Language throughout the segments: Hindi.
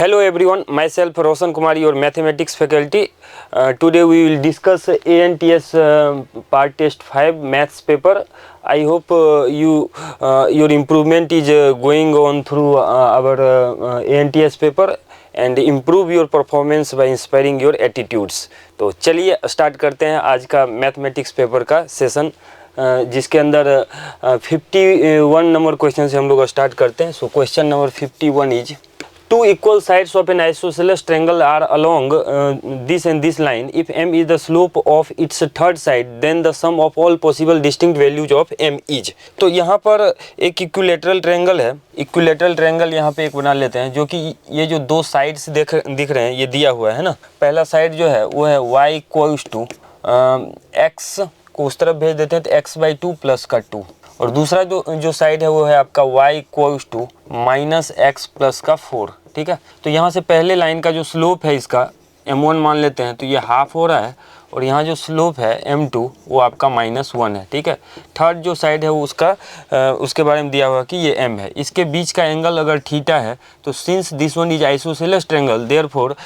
Hello everyone, myself Roshan Kumar, your mathematics faculty. Today we will discuss ANTS part test 5 maths paper. I hope your improvement is going on through our ANTS paper and improve your performance by inspiring your attitudes. तो चलिए स्टार्ट करते हैं आज का मैथमेटिक्स पेपर का सेशन, जिसके अंदर 51 नंबर क्वेश्चन से हम लोग स्टार्ट करते हैं. So question number 51 is two equal sides of an isosceles triangle are along this and this line. If m is the slope of its third side, then the sum of all possible distinct values of m is. तो यहाँ पर एक इक्विलेटरल ट्रायंगल है. इक्विलेटरल ट्रायंगल यहाँ पे एक बना लेते हैं, जो कि ये जो दो साइड्स दिख रहे हैं, ये दिया हुआ है ना. पहला साइड जो है वो है y इक्वल्स टू x को उस तरफ भेज देते हैं तो x/2 प्लस का 2, और दूसरा जो साइड है वो है आपका y equals to minus x plus का 4. ठीक है, तो यहाँ से पहले लाइन का जो स्लोप है इसका m1 मान लेते हैं, तो ये हाफ हो रहा है, और यहाँ जो स्लोप है m2 वो आपका -1 है. ठीक है, थर्ड जो साइड है वो उसके बारे में दिया हुआ कि ये m है. इसके बीच का एंगल अगर थीटा है, तो since this one is isosceles triangle, therefore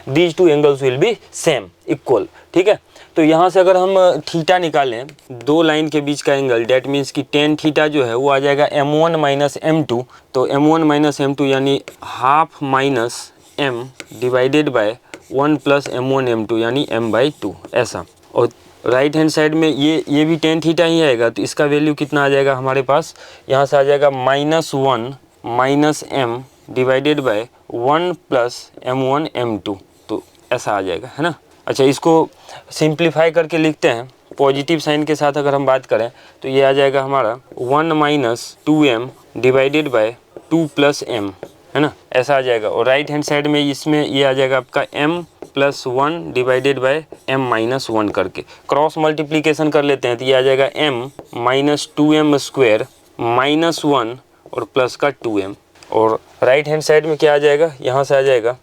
these two angles will be same, equal. ठीक है, तो यहाँ से अगर हम थीटा निकालें, दो लाइन के बीच का एंगल, डेट मीन्स कि टेन थीटा जो है वो आ जाएगा m1 माइनस m2. तो m1 माइनस m2 यानी half minus m divided by 1 plus m1 m2 यानी m/2, ऐसा. और राइट हैंड साइड में ये भी टेन थीटा ही आएगा, तो इसका वैल्यू कितना आ जाएगा हमारे पास, यहाँ से आ जाएगा -1 minus m divided by 1 plus m1 m2. तो ऐसा आ जाएगा, है ना. अच्छा, इसको सिंप्लीफाई करके लिखते हैं पॉजिटिव साइन के साथ. अगर हम बात करें तो ये आ जाएगा हमारा 1 minus 2m divided by 2 plus m, है ना, ऐसा आ जाएगा. और राइट हैंड साइड में इसमें ये आ जाएगा आपका m plus 1 divided by m minus 1 करके क्रॉस मल्टीप्लीकेशन कर लेते हैं, तो ये आ जाएगा m minus 2m square minus 1 और प्लस का 2m. और राइट हैंड साइड में क्या आ जाएगा, यहाँ से आ जाएगा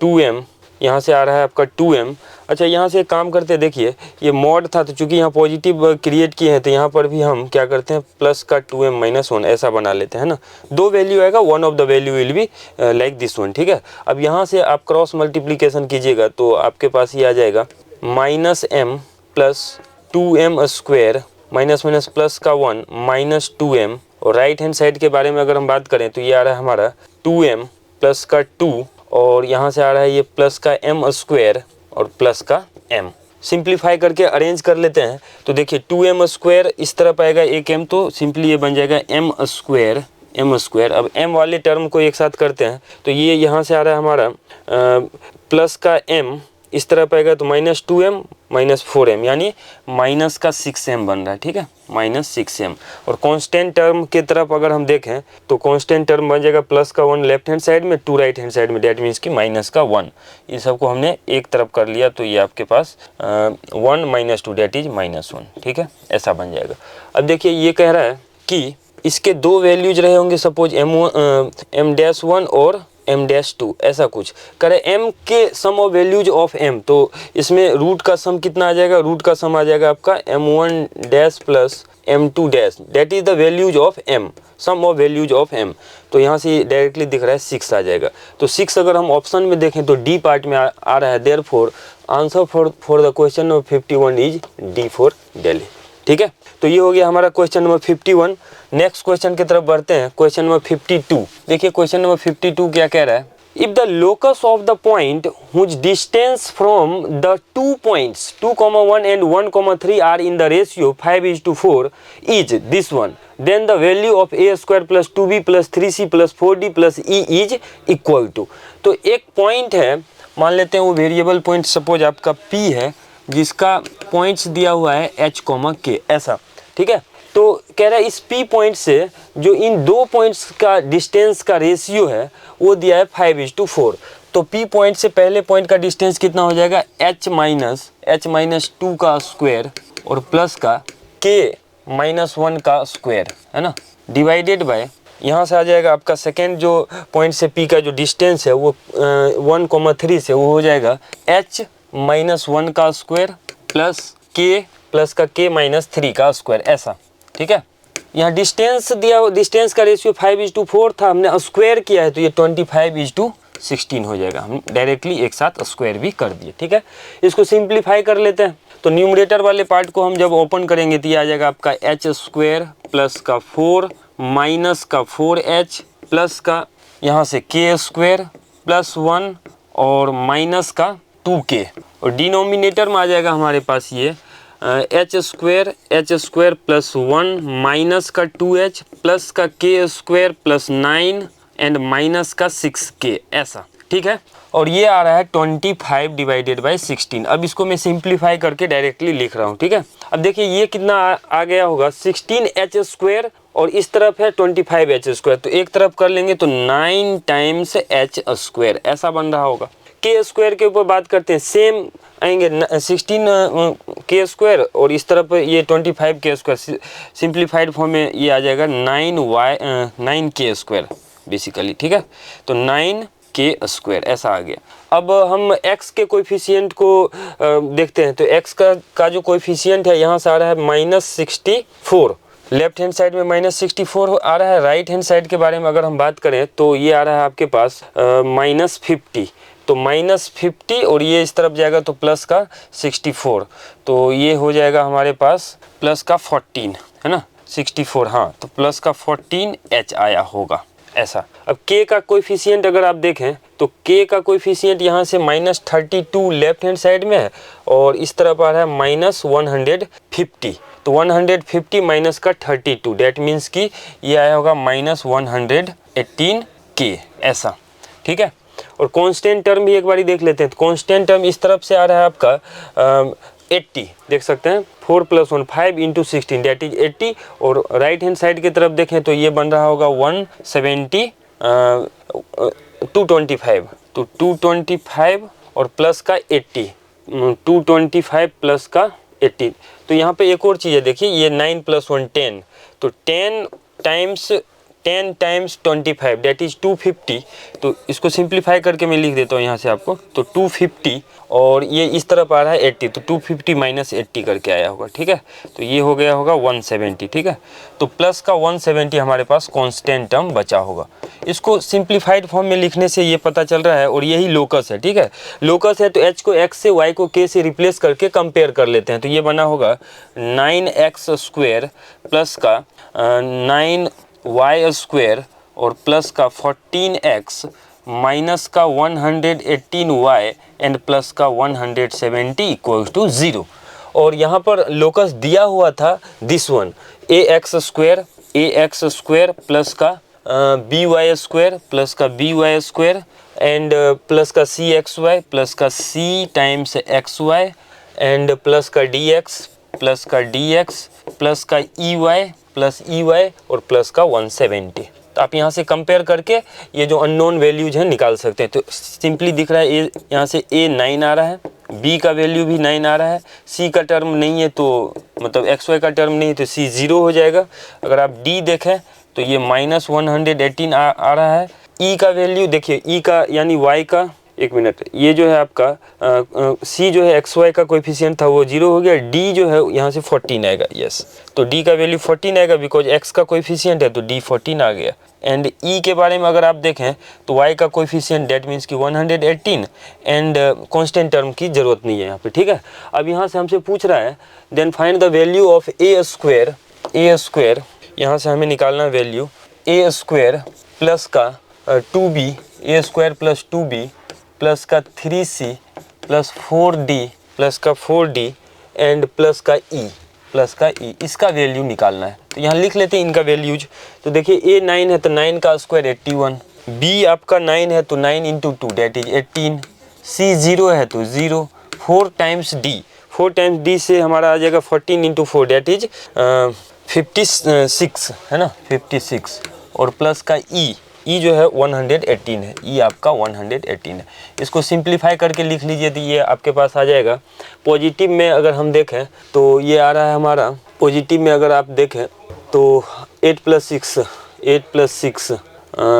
2m, यहाँ से आ रहा है आपका 2m. अच्छा, यहाँ से एक काम करते हैं, देखिए ये मॉड था, तो चूंकि यहाँ पॉजिटिव क्रिएट किए हैं, तो यहाँ पर भी हम क्या करते हैं, प्लस का 2m माइनस 1 ऐसा बना लेते हैं ना. दो वैल्यू आएगा, one of the value will be like this one. ठीक है, अब यहाँ से आप क्रॉस मल्टीप्लीकेशन कीजिएगा तो आपके पास ये आ जाएगा -m plus 2m square minus minus plus का 1 माइनस 2m. और राइट हैंड साइड के बारे में अगर हम बात करें तो ये आ रहा है हमारा 2m प्लस का 2, और यहाँ से आ रहा है ये प्लस का m स्क्वायर और प्लस का m. सिंप्लीफाई करके अरेंज कर लेते हैं, तो देखिए 2m स्क्वायर इस तरफ आएगा एक m, तो सिंपली ये बन जाएगा m स्क्वायर. अब m वाले टर्म को एक साथ करते हैं, तो ये यहाँ से आ रहा है हमारा प्लस का m, इस तरफ आएगा तो माइनस 2m माइनस 4m यानी माइनस का 6m बन रहा है. ठीक है, माइनस 6m. और कांस्टेंट टर्म के तरफ अगर हम देखें तो कांस्टेंट टर्म बन जाएगा प्लस का 1 लेफ्ट हैंड साइड में, 2 राइट हैंड साइड में, डेट मीन्स कि माइनस का 1. ये सबको हमने एक तरफ कर लिया, तो ये आपके पास 1 माइनस 2 डेट इज -1. ठीक है, ऐसा बन जाएगा. अब देखिए ये कह रहा है कि इसके दो वैल्यूज रहे होंगे, सपोज m-1 और m-2, ऐसा कुछ करे. m के सम ऑफ वैल्यूज ऑफ m, तो इसमें रूट का सम कितना आ जाएगा, रूट का सम आ जाएगा आपका m1 plus m2 that is the values of m, sum of values of m. तो यहाँ से डायरेक्टली दिख रहा है 6 आ जाएगा. तो 6 अगर हम ऑप्शन में देखें तो डी पार्ट में आ रहा है, therefore answer for the question number 51 is D for Delhi. ठीक है, तो ये हो गया हमारा क्वेश्चन नंबर 51. नेक्स्ट क्वेश्चन की तरफ बढ़ते हैं, क्वेश्चन नंबर 52. देखिए क्वेश्चन नंबर 52 क्या कह रहा है, if the locus of the point whose distance from the 2 points 2,1 and 1,3 are in the ratio 5:4 is this one, then the value of a square plus 2b plus 3c plus 4d plus e is equal to. तो एक पॉइंट है, मान लेते हैं वो वेरिएबल पॉइंट सपोज आपका p है, जिसका पॉइंट्स दिया हुआ है h, k, ऐसा. ठीक है, तो कह रहा है इस p पॉइंट से जो इन दो पॉइंट्स का डिस्टेंस का रेशियो है वो दिया है 5:4. तो p पॉइंट से पहले पॉइंट का डिस्टेंस कितना हो जाएगा, h माइनस 2 का स्क्वायर और प्लस का k माइनस 1 का स्क्वायर, है ना, डिवाइडेड बाय, यहाँ से आ जाएगा आपका सेकेंड जो पॉइंट से p का जो डिस्टेंस है वो 1,3 से वो हो जाएगा h माइनस 1 का स्क्वायर प्लस का k माइनस 3 का स्क्वायर, ऐसा. ठीक है, यहाँ डिस्टेंस दिया, डिस्टेंस का रेशियो 5:4 था, हमने स्क्वायर किया है तो ये 25:16 हो जाएगा। हम डायरेक्टली एक साथ स्क्वायर भी कर दिए, ठीक है। इसको सिंप्लीफाई कर लेते हैं। तो न्यूमरेटर वाले पार्ट को हम जब ओपन करेंगे तो ये आ जाएगा आपका h² प्लस का 4 माइनस का 4h प्लस का यहाँ से k² प्लस 1 और माइनस का 2k, और डिनोमिनेटर में आ जाएगा हमारे पास ये h² प्लस 1 माइनस का 2h प्लस का k² प्लस 9 एंड माइनस का 6k, ऐसा, ठीक है। और ये आ रहा है 25/16। अब इसको मैं सिंप्लीफाई करके डायरेक्टली लिख रहा हूँ, ठीक है। अब देखिए ये कितना आ गया होगा, 16h² और इस तरफ है 25h², तो एक तरफ कर लेंगे तो 9 टाइम्स h², ऐसा बन रहा होगा। k² के ऊपर बात करते हैं, सेम आएंगे 16k² और इस तरफ ये 25k², सिंप्लीफाइड फॉर्म में ये आ जाएगा 9k² बेसिकली, ठीक है। तो 9k², ऐसा आ गया। अब हम x के कोएफिशिएंट को देखते हैं, तो x का जो कोएफिशिएंट है यहाँ से आ रहा है -64, लेफ्ट हैंड साइड में -64 आ रहा है। राइट हैंड साइड के बारे में अगर हम बात करें तो ये आ रहा है आपके पास -50, तो -50 और ये इस तरफ जाएगा तो प्लस का 64, तो ये हो जाएगा हमारे पास प्लस का 14, है ना, 64, हाँ, तो प्लस का 14h आया होगा, ऐसा। अब k का कोएफिशिएंट अगर आप देखें तो k का कोएफिशिएंट यहाँ से -32 लेफ्ट हैंड साइड में है और इस तरफ आ रहा है -150, तो 150 माइनस का 32, डेट मीन्स कि ये आया होगा -118k, ऐसा, ठीक है। और कांस्टेंट टर्म भी एक बारी देख लेते हैं। तो कांस्टेंट टर्म इस तरफ से आ रहा है आपका 80, देख सकते हैं, 4 + 1 5 × 16 डेट इज 80, और राइट हैंड साइड की तरफ देखें तो ये बन रहा होगा 170 225, तो 225 और प्लस का 80, 225 प्लस का 80। तो यहाँ पे एक और चीज़ है, देखिए ये 9 + 1 10, तो 10 टाइम्स 25 डेट इज 250, तो इसको सिंप्लीफाई करके मैं लिख देता हूँ यहाँ से आपको, तो 250 और ये इस तरफ आ रहा है 80, तो 250 - 80 करके आया होगा, ठीक है। तो ये हो गया होगा 170, ठीक है। तो प्लस का 170 हमारे पास कांस्टेंट टर्म बचा होगा। इसको सिंप्लीफाइड फॉर्म में लिखने से ये पता चल रहा है, और यही लोकस है, ठीक है। लोकस है तो h को x से, y को k से रिप्लेस करके कंपेयर कर लेते हैं, तो ये बना होगा 9x² प्लस का 9y² और प्लस का 14x माइनस का 118y एंड प्लस का 170 = 0। और यहाँ पर लोकस दिया हुआ था दिस वन, ax² प्लस का by² प्लस का by² एंड प्लस का cxy प्लस का c times xy and plus का dx प्लस का dx प्लस का ey प्लस ey और प्लस का 170। तो आप यहाँ से कंपेयर करके ये जो अननोन वैल्यूज हैं निकाल सकते हैं। तो सिंपली दिख रहा है ए, यहाँ से a 9 आ रहा है, b का वैल्यू भी 9 आ रहा है, c का टर्म नहीं है तो मतलब xy का टर्म नहीं है तो c 0 हो जाएगा। अगर आप d देखें तो ये -118 आ रहा है। e का वैल्यू देखिए, e का यानी y का, एक मिनट, ये जो है आपका c जो है xy का कोएफिशिएंट था वो 0 हो गया। d जो है यहाँ से 14 आएगा, यस, तो d का वैल्यू 14 आएगा बिकॉज x का कोएफिशिएंट है तो d 14 आ गया। एंड e के बारे में अगर आप देखें तो y का कोएफिशिएंट डेट मीन्स कि 118 एंड कांस्टेंट टर्म की ज़रूरत नहीं है यहाँ पे, ठीक है। अब यहाँ से हमसे पूछ रहा है then find the value of a², यहाँ से हमें निकालना वैल्यू a² प्लस का 2b, a² plus 2b plus का 3c प्लस 4d प्लस का 4d एंड प्लस का e, इसका वैल्यू निकालना है। तो यहाँ लिख लेते हैं इनका वैल्यूज। तो देखिए a 9 है तो 9 का स्क्वायर 81, b आपका 9 है तो 9 × 2 डेट इज 18, c 0 है तो 0, 4 टाइम्स d से हमारा आ जाएगा 14 × 4 डेट इज 56, है ना, 56, और प्लस का e जो है 118 है, e आपका 118 है। इसको सिंप्लीफाई करके लिख लीजिए तो ये आपके पास आ जाएगा। पॉजिटिव में अगर हम देखें तो ये आ रहा है हमारा, पॉजिटिव में अगर आप देखें तो 8 + 6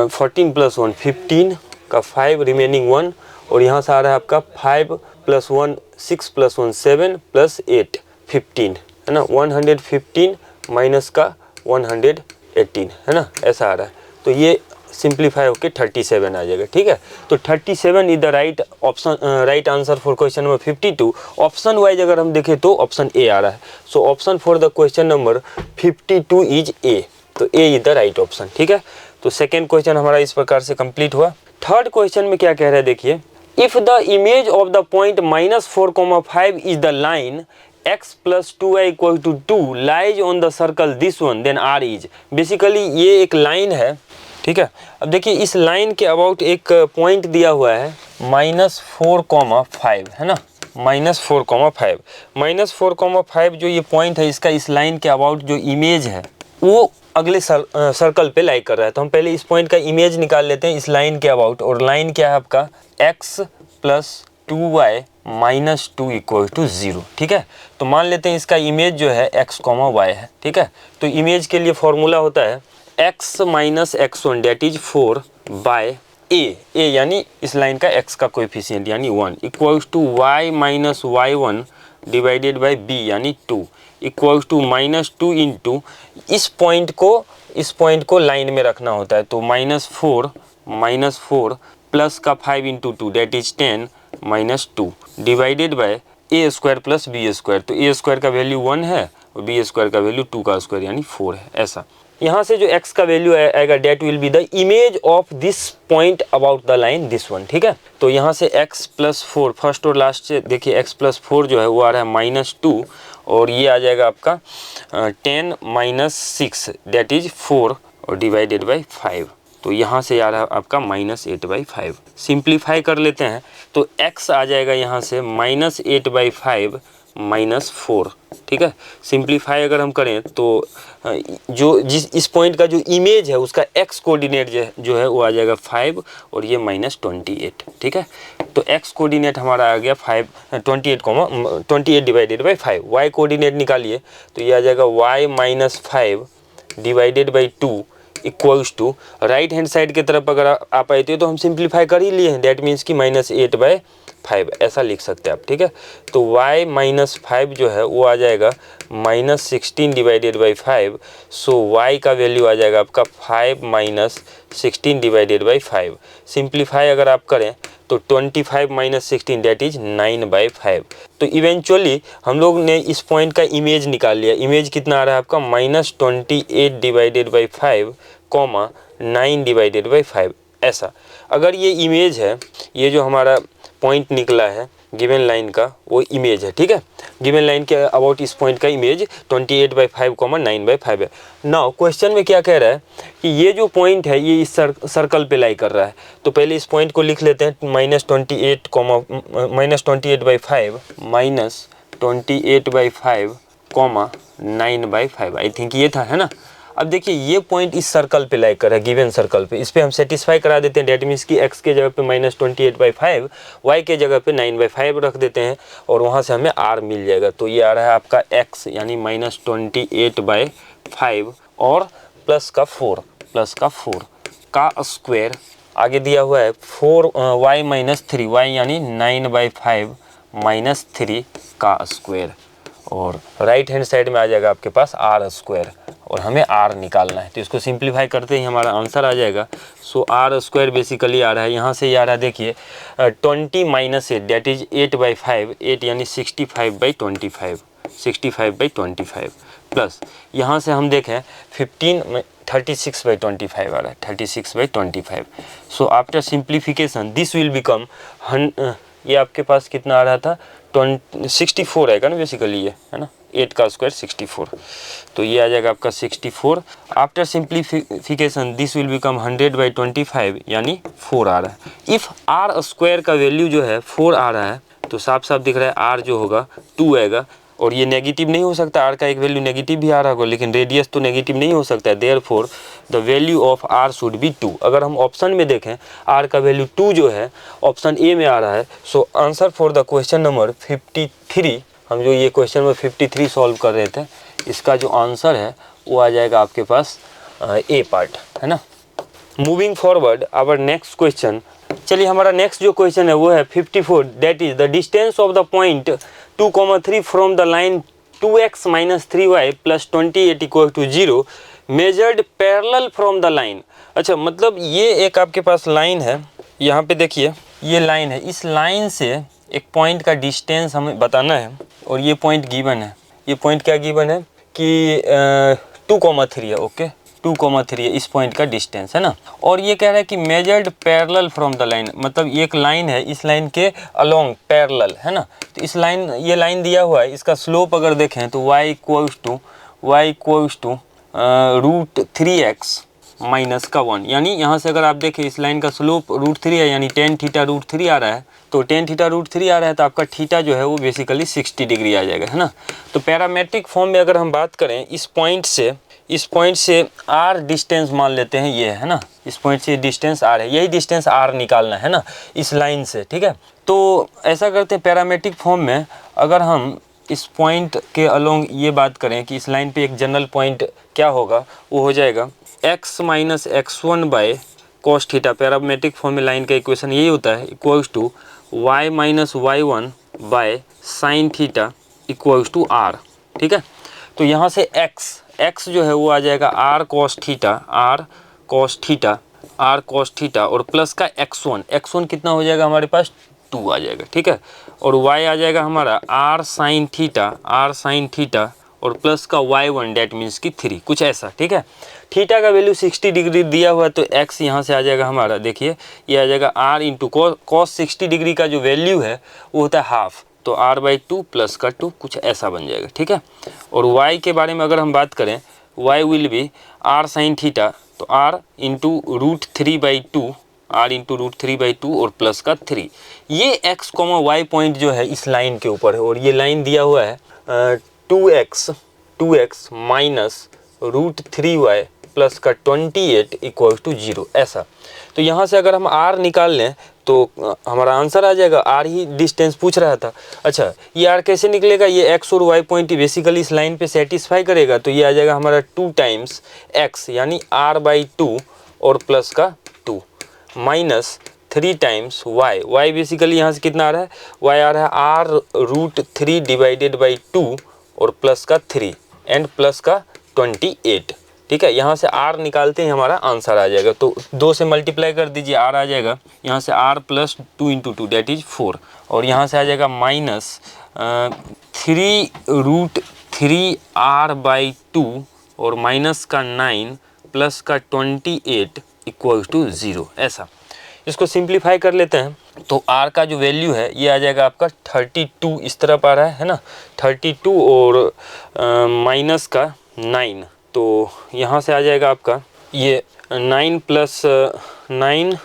14 + 1 15 का 5 रिमेनिंग 1, और यहाँ से आ रहा है आपका 5 + 1 6 + 1 7 + 8 15, है ना, 115 माइनस का 118 है ना, ऐसा आ रहा है। तो ये सिंप्लीफाई होके 37 आ जाएगा, ठीक है। तो 37 is the right option, right answer for question number 52। Option wise अगर हम देखें तो ऑप्शन ए आ रहा है। So option for the question number 52 is a. तो ए इज द राइट ऑप्शन, ठीक है। तो सेकेंड क्वेश्चन हमारा इस प्रकार से कंप्लीट हुआ। थर्ड क्वेश्चन में क्या कह रहा है देखिए, if the image of the point -4,5 is the line x plus 2y equal to 2 lies on the circle this one, then r is। Basically ये एक लाइन है, ठीक है। अब देखिए इस लाइन के अबाउट एक पॉइंट दिया हुआ है -4,5 है ना, -4,5 -4,5 जो ये पॉइंट है इसका, इस लाइन के अबाउट जो इमेज है वो अगले सर्कल पे लाई कर रहा है। तो हम पहले इस पॉइंट का इमेज निकाल लेते हैं इस लाइन के अबाउट। और लाइन क्या है आपका, x plus 2y - 2 equal to 0, ठीक है। तो मान लेते हैं इसका इमेज जो है x, y है, ठीक है। तो इमेज के लिए फॉर्मूला होता है x - x1 that is 4 by a यानी इस लाइन का x का कोएफिशिएंट यानी 1 equals to y - y1 divided by b यानी 2 इक्वल्स टू -2 इंटू इस पॉइंट को लाइन में रखना होता है। तो -4 प्लस का 5 into 2 that is 10 -2 divided by a square plus b square. तो a स्क्वायर का वैल्यू 1 है और b स्क्वायर का वैल्यू 2 का स्क्वायर यानी 4 है। ऐसा यहाँ से जो x का वैल्यू आएगा that will be the image of this point about the line this one, ठीक है। तो यहाँ से x + 4 फर्स्ट और लास्ट से देखिए x + 4 जो है वो आ रहा है -2 और ये आ जाएगा आपका 10 - 6 डेट इज 4 और डिवाइडेड बाई 5। तो यहाँ से आ रहा है आपका -8/5। सिंप्लीफाई कर लेते हैं तो x आ जाएगा यहाँ से -8/5 -4, ठीक है। सिंप्लीफाई अगर हम करें तो जो इस पॉइंट का जो इमेज है उसका x कोऑर्डिनेट जो है वो आ जाएगा 5 और ये -28, ठीक है। तो x कोऑर्डिनेट हमारा आ गया 28 डिवाइडेड बाई 5। y कोऑर्डिनेट निकालिए तो ये आ जाएगा y - 5 divided by 2 equals to right hand side की तरफ अगर आप आए थे तो हम सिंप्लीफाई कर ही लिए हैं, दैट मीन्स कि -8/5 ऐसा लिख सकते हैं आप, ठीक है। तो y - 5 जो है वो आ जाएगा -16 डिवाइडेड बाई 5। सो y का वैल्यू आ जाएगा आपका 5 - 16 डिवाइडेड बाई 5। सिंप्लीफाई अगर आप करें तो 25 - 16 डेट इज 9/5। तो इवेंचुअली हम लोग ने इस पॉइंट का इमेज निकाल लिया। इमेज कितना आ रहा है आपका -28 डिवाइडेड बाई 5, 9 डिवाइडेड बाई 5। ऐसा अगर ये इमेज है, ये जो हमारा पॉइंट निकला है गिवन लाइन का वो इमेज है, ठीक है। गिवन लाइन के अबाउट इस पॉइंट का इमेज 28/5, 9/5 है। नाउ क्वेश्चन में क्या कह रहा है कि ये जो पॉइंट है ये इस सर्कल पे लाई कर रहा है। तो पहले इस पॉइंट को लिख लेते हैं -28/5 -28/5, 9/5। आई थिंक ये था, है ना। अब देखिए ये पॉइंट इस सर्कल पे लाई कर है, गिवन सर्कल पे। इस पे हम सेटिस्फाई करा देते हैं, डेट मीन्स कि x के जगह पे -28/5, y के जगह पे 9/5 रख देते हैं और वहाँ से हमें r मिल जाएगा। तो ये आ रहा है आपका x यानी -28/5 और प्लस का 4 का स्क्वायर। आगे दिया हुआ है 4y - 3, y यानी 9/5 - 3 का स्क्वायर और राइट हैंड साइड में आ जाएगा आपके पास r स्क्वायर और हमें r निकालना है। तो इसको सिंप्लीफाई करते ही हमारा आंसर आ जाएगा। सो r स्क्वायर बेसिकली आ रहा है, यहाँ से ये आ रहा है देखिए 20 - 8 डेट इज 8/5, 8 यानी 65/25 प्लस यहाँ से हम देखें 36/25 आ रहा है, 36/25। So after simplification this will become ये आपके पास कितना आ रहा था 64 आएगा ना बेसिकली, ये है ना 8 का स्क्वायर 64। तो ये आ जाएगा आपका 64। After simplification this will become 100/25 यानी 4 आ रहा है। इफ़ r स्क्वायर का वैल्यू जो है 4 आ रहा है तो साफ साफ दिख रहा है r जो होगा 2 आएगा और ये नेगेटिव नहीं हो सकता। r का एक वैल्यू नेगेटिव भी आ रहा होगा लेकिन रेडियस तो नेगेटिव नहीं हो सकता है। Therefore the value of r should be 2। अगर हम ऑप्शन में देखें r का वैल्यू 2 जो है ऑप्शन ए में आ रहा है। So answer for the question number 53, हम जो ये क्वेश्चन नंबर 53 सॉल्व कर रहे थे, इसका जो आंसर है वो आ जाएगा आपके पास ए पार्ट, है ना। Moving forward our next question. चलिए हमारा नेक्स्ट जो क्वेश्चन है वो है 54, that is the distance of the point 2, 3 from the line 2x - 3y + 28 = 0 measured parallel from the line. अच्छा, मतलब ये एक आपके पास लाइन है, यहाँ पे देखिए ये लाइन है, इस लाइन से एक पॉइंट का डिस्टेंस हमें बताना है और ये पॉइंट गिवन है। ये पॉइंट क्या गिवन है कि 2,3 है, ओके 2,3 है इस पॉइंट का डिस्टेंस, है ना। और ये कह रहा है कि measured parallel from the line, मतलब एक लाइन है, इस लाइन के अलोंग पैरेलल, है ना। तो इस लाइन, ये लाइन दिया हुआ है, इसका स्लोप अगर देखें तो y equals to √3x minus का 1, यानी यहाँ से अगर आप देखें इस लाइन का स्लोप √3 है, यानी tan थीटा √3 आ रहा है। तो tan थीटा √3 आ रहा है तो आपका थीटा जो है वो बेसिकली 60 डिग्री आ जाएगा, है ना। तो पैरामेट्रिक फॉर्म में अगर हम बात करें, इस पॉइंट से r डिस्टेंस मान लेते हैं, ये है ना, इस पॉइंट से डिस्टेंस r है, यही डिस्टेंस r निकालना है ना इस लाइन से, ठीक है। तो ऐसा करते हैं पैरामेट्रिक फॉर्म में, अगर हम इस पॉइंट के अलोंग ये बात करें कि इस लाइन पे एक जनरल पॉइंट क्या होगा, वो हो जाएगा x minus x1 by cos theta. Parametric form में लाइन का इक्वेशन यही होता है, equals to y minus y1 by sine theta equals to r, ठीक है। तो यहाँ से x जो है वो आ जाएगा r cos थीटा और प्लस का x1 कितना हो जाएगा हमारे पास 2 आ जाएगा, ठीक है। और y आ जाएगा हमारा r साइन थीटा और प्लस का y1 डेट मीन्स की 3, कुछ ऐसा, ठीक है। थीटा का वैल्यू 60 डिग्री दिया हुआ है तो x यहाँ से आ जाएगा हमारा, देखिए ये आ जाएगा r इंटू कॉस 60 डिग्री का जो वैल्यू है वो होता है हाफ, तो r/2 प्लस का 2, कुछ ऐसा बन जाएगा, ठीक है। और y के बारे में अगर हम बात करें, y will be r sine theta, तो r इंटू √3/2 और प्लस का 3। ये x, y पॉइंट जो है इस लाइन के ऊपर है और ये लाइन दिया हुआ है 2x माइनस √3y प्लस का 28 इक्वल्स टू 0, ऐसा। तो यहाँ से अगर हम r निकाल लें तो हमारा आंसर आ जाएगा, r ही डिस्टेंस पूछ रहा था। अच्छा, ये r कैसे निकलेगा, ये x और y पॉइंट बेसिकली इस लाइन पे सेटिस्फाई करेगा, तो ये आ जाएगा हमारा 2 टाइम्स x यानी r/2 और प्लस का 2 माइनस 3 टाइम्स y बेसिकली यहाँ से कितना आ रहा है, y आ रहा है r√3 डिवाइडेड बाई 2 और प्लस का 3 एंड प्लस का 28, ठीक है। यहाँ से r निकालते हैं, हमारा आंसर आ जाएगा, तो 2 से मल्टीप्लाई कर दीजिए, r आ जाएगा यहाँ से r plus 2 into 2 that is 4, और यहाँ से आ जाएगा माइनस 3√3r/2 और माइनस का 9 प्लस का 28 इक्वल्स टू 0, ऐसा। इसको सिंप्लीफाई कर लेते हैं तो r का जो वैल्यू है ये आ जाएगा आपका 32, इस तरफ आ रहा है ना, 32 और माइनस का 9, तो यहाँ से आ जाएगा आपका ये 9 प्लस 9,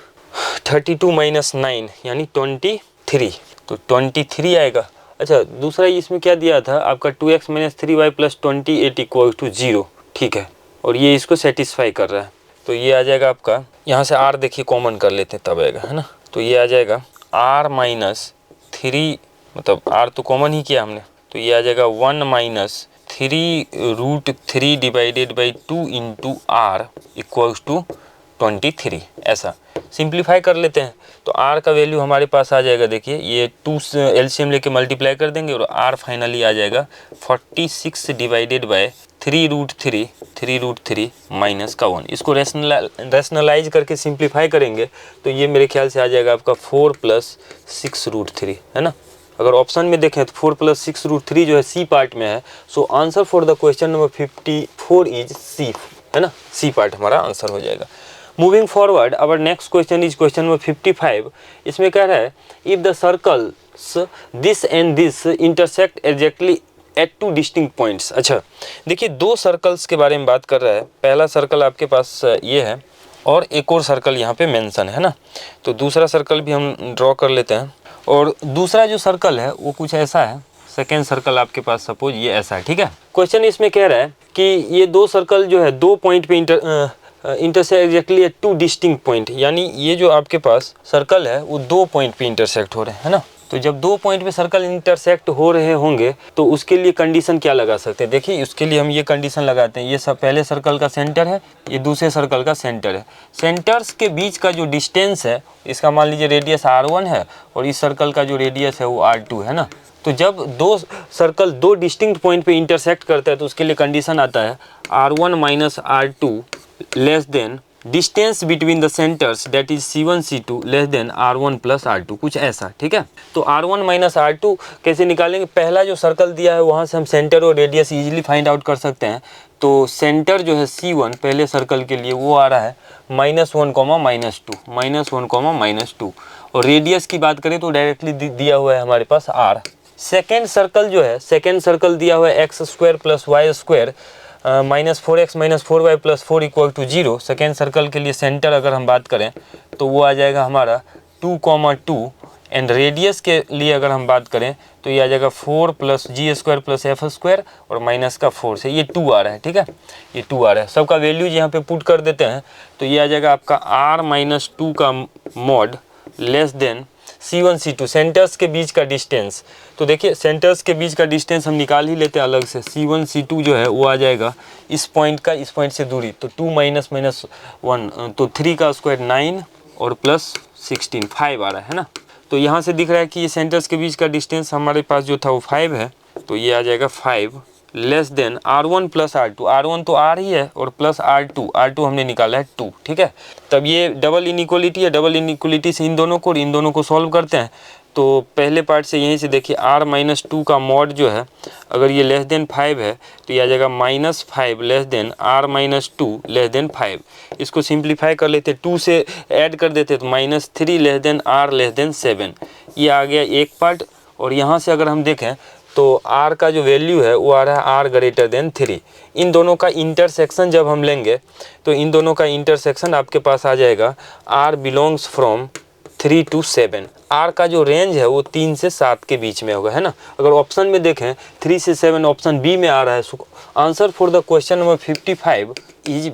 32 माइनस 9 यानी 23, तो 23 आएगा। अच्छा, दूसरा इसमें क्या दिया था आपका 2x minus 3y plus 28 equal to 0, ठीक है, और ये इसको सेटिस्फाई कर रहा है, तो ये आ जाएगा आपका, यहाँ से r देखिए कॉमन कर लेते हैं तब आएगा, है ना। तो ये आ जाएगा r माइनस 3, मतलब r तो कॉमन ही किया हमने, तो ये आ जाएगा 1 minus 3√3 divided by 2 into r equals to 23, ऐसा। सिंप्लीफाई कर लेते हैं तो r का वैल्यू हमारे पास आ जाएगा, देखिए ये 2 एलसीएम लेके मल्टीप्लाई कर देंगे और r फाइनली आ जाएगा 46 डिवाइडेड बाय 3√3 माइनस का 1। इसको रैशनलाइज करके सिंप्लीफाई करेंगे तो ये मेरे ख्याल से आ जाएगा आपका 4 प्लस 6√3, है ना। अगर ऑप्शन में देखें तो 4 प्लस 6√3 जो है सी पार्ट में है, so answer for the question number 54 is C, है ना, सी पार्ट हमारा आंसर हो जाएगा। Moving forward, our next question is question number 55। इसमें कह रहा है if the circles this and this intersect exactly at 2 distinct points. अच्छा, देखिए 2 सर्कल्स के बारे में बात कर रहा है। पहला सर्कल आपके पास ये है और एक और सर्कल यहाँ पे मेंशन है ना, तो दूसरा सर्कल भी हम ड्रॉ कर लेते हैं। और दूसरा जो सर्कल है वो कुछ ऐसा है, सेकेंड सर्कल आपके पास सपोज ये ऐसा है, ठीक है। क्वेश्चन इसमें कह रहा है कि ये 2 सर्कल जो है 2 पॉइंट पे intersect exactly at 2 distinct point, यानी ये जो आपके पास सर्कल है वो 2 पॉइंट पे इंटरसेक्ट हो रहे हैं, है ना। तो जब 2 पॉइंट पे सर्कल इंटरसेक्ट हो रहे होंगे तो उसके लिए कंडीशन क्या लगा सकते हैं, देखिए उसके लिए हम ये कंडीशन लगाते हैं, ये सब पहले सर्कल का सेंटर है, ये दूसरे सर्कल का सेंटर है। सेंटर्स के बीच का जो डिस्टेंस है, इसका मान लीजिए रेडियस r1 है और इस सर्कल का जो रेडियस है वो r2 है ना। तो जब दो सर्कल दो डिस्टिंक्ट पॉइंट पे इंटरसेक्ट करते हैं तो उसके लिए कंडीशन आता है R1 minus R2 less than distance between the centres that is C1 C2 less than R1 plus R2, कुछ ऐसा, ठीक है। तो R1 माइनस R2 कैसे निकालेंगे? पहला जो सर्कल दिया है वहाँ से हम सेंटर और रेडियस इजीली फाइंड आउट कर सकते हैं। तो सेंटर जो है C1 पहले सर्कल के लिए वो आ रहा है -1, -2 और रेडियस की बात करें तो डायरेक्टली दिया हुआ है हमारे पास R। सेकेंड सर्कल जो है, सेकेंड सर्कल दिया हुआ है x² plus y² -4x minus 4y plus 4 equal to 0। Second circle के लिए सेंटर अगर हम बात करें तो वो आ जाएगा हमारा 2, एंड रेडियस के लिए अगर हम बात करें तो ये आ जाएगा 4 प्लस g² प्लस f² और माइनस का 4 से ये 2 आ रहा है, ठीक है, ये 2 आ रहा है। सबका वैल्यूज यहाँ पे पुट कर देते हैं तो ये आ जाएगा आपका R-2 का mod less than C1 C2, centres के बीच का डिस्टेंस। तो देखिए सेंटर्स के बीच का डिस्टेंस हम निकाल ही लेते हैं अलग से। C1 C2 जो है वो आ जाएगा इस पॉइंट का इस पॉइंट से दूरी, तो 2 माइनस 1 तो 3 का स्क्वायर 9 और प्लस 16 5 आ रहा है ना। तो यहाँ से दिख रहा है कि ये सेंटर्स के बीच का डिस्टेंस हमारे पास जो था वो 5 है, तो ये आ जाएगा 5 less than R1 plus R2, R1 तो R ही है और प्लस R2 हमने निकाला है 2, ठीक है। तब ये डबल इनइक्वलिटी है, डबल इनइक्वलिटी से इन दोनों को सॉल्व करते हैं। तो पहले पार्ट से यहीं से देखिए R-2 का मॉड जो है अगर ये लेस देन 5 है तो ये आ जाएगा -5 less than R-2 less than 5। इसको सिंप्लीफाई कर लेते, 2 से ऐड कर देते तो -3 less than R less than 7। ये आ गया एक पार्ट। और यहाँ से अगर हम देखें तो R का जो वैल्यू है वो आ रहा है R ग्रेटर देन 3। इन दोनों का इंटरसेक्शन जब हम लेंगे तो इन दोनों का इंटरसेक्शन आपके पास आ जाएगा R belongs from 3 to 7। R का जो रेंज है वो 3 से 7 के बीच में होगा, है ना। अगर ऑप्शन में देखें 3 से 7 ऑप्शन बी में आ रहा है। Answer for the question number 55 is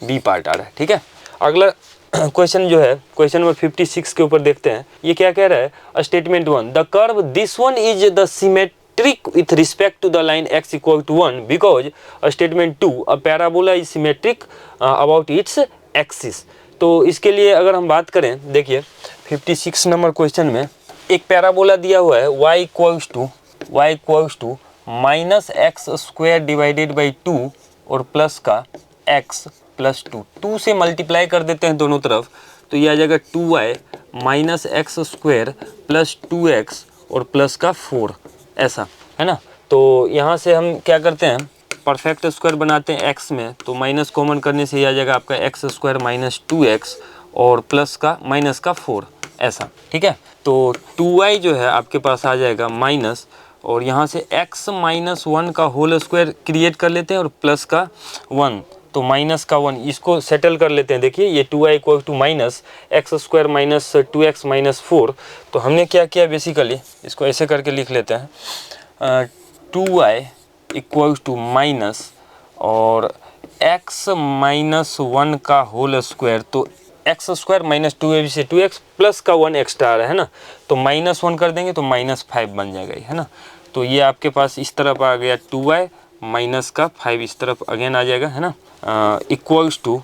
B part आ रहा है, ठीक है। अगला क्वेश्चन जो है क्वेश्चन नंबर 56 के ऊपर देखते हैं। ये क्या कह रहा है? Statement 1, the curve this one is the symmetric with respect to the line x equal to 1 because statement 2 a parabola is symmetric about its axis. तो इसके लिए अगर हम बात करें, देखिए 56 नंबर क्वेश्चन में एक पैराबोला दिया हुआ है y equals to -x² divided by 2 और प्लस का x प्लस 2 से मल्टीप्लाई कर देते हैं दोनों तरफ, तो ये आ जाएगा 2y -x² प्लस 2x और प्लस का 4, ऐसा है ना। तो यहाँ से हम क्या करते हैं, परफेक्ट स्क्वायर बनाते हैं x में, तो माइनस कॉमन करने से ये आ जाएगा आपका x² माइनस 2x और प्लस का माइनस का 4, ऐसा, ठीक है। तो 2y जो है आपके पास आ जाएगा माइनस, और यहाँ से x माइनस 1 का होल स्क्वायर क्रिएट कर लेते हैं और प्लस का 1, तो माइनस का 1, इसको सेटल कर लेते हैं। देखिए ये 2y equal to minus x² minus 2x minus 4। तो हमने क्या किया बेसिकली, इसको ऐसे करके लिख लेते हैं 2y इक्वल टू माइनस और x माइनस 1 का होल स्क्वायर, तो x² माइनस 2 से 2x प्लस का 1 एक्स्ट्रा आ रहा है ना, तो -1 कर देंगे तो -5 बन जाएगा, है ना। तो ये आपके पास इस तरफ आ गया 2y माइनस का 5 इस तरफ अगेन आ जाएगा, है ना, इक्वल्स टू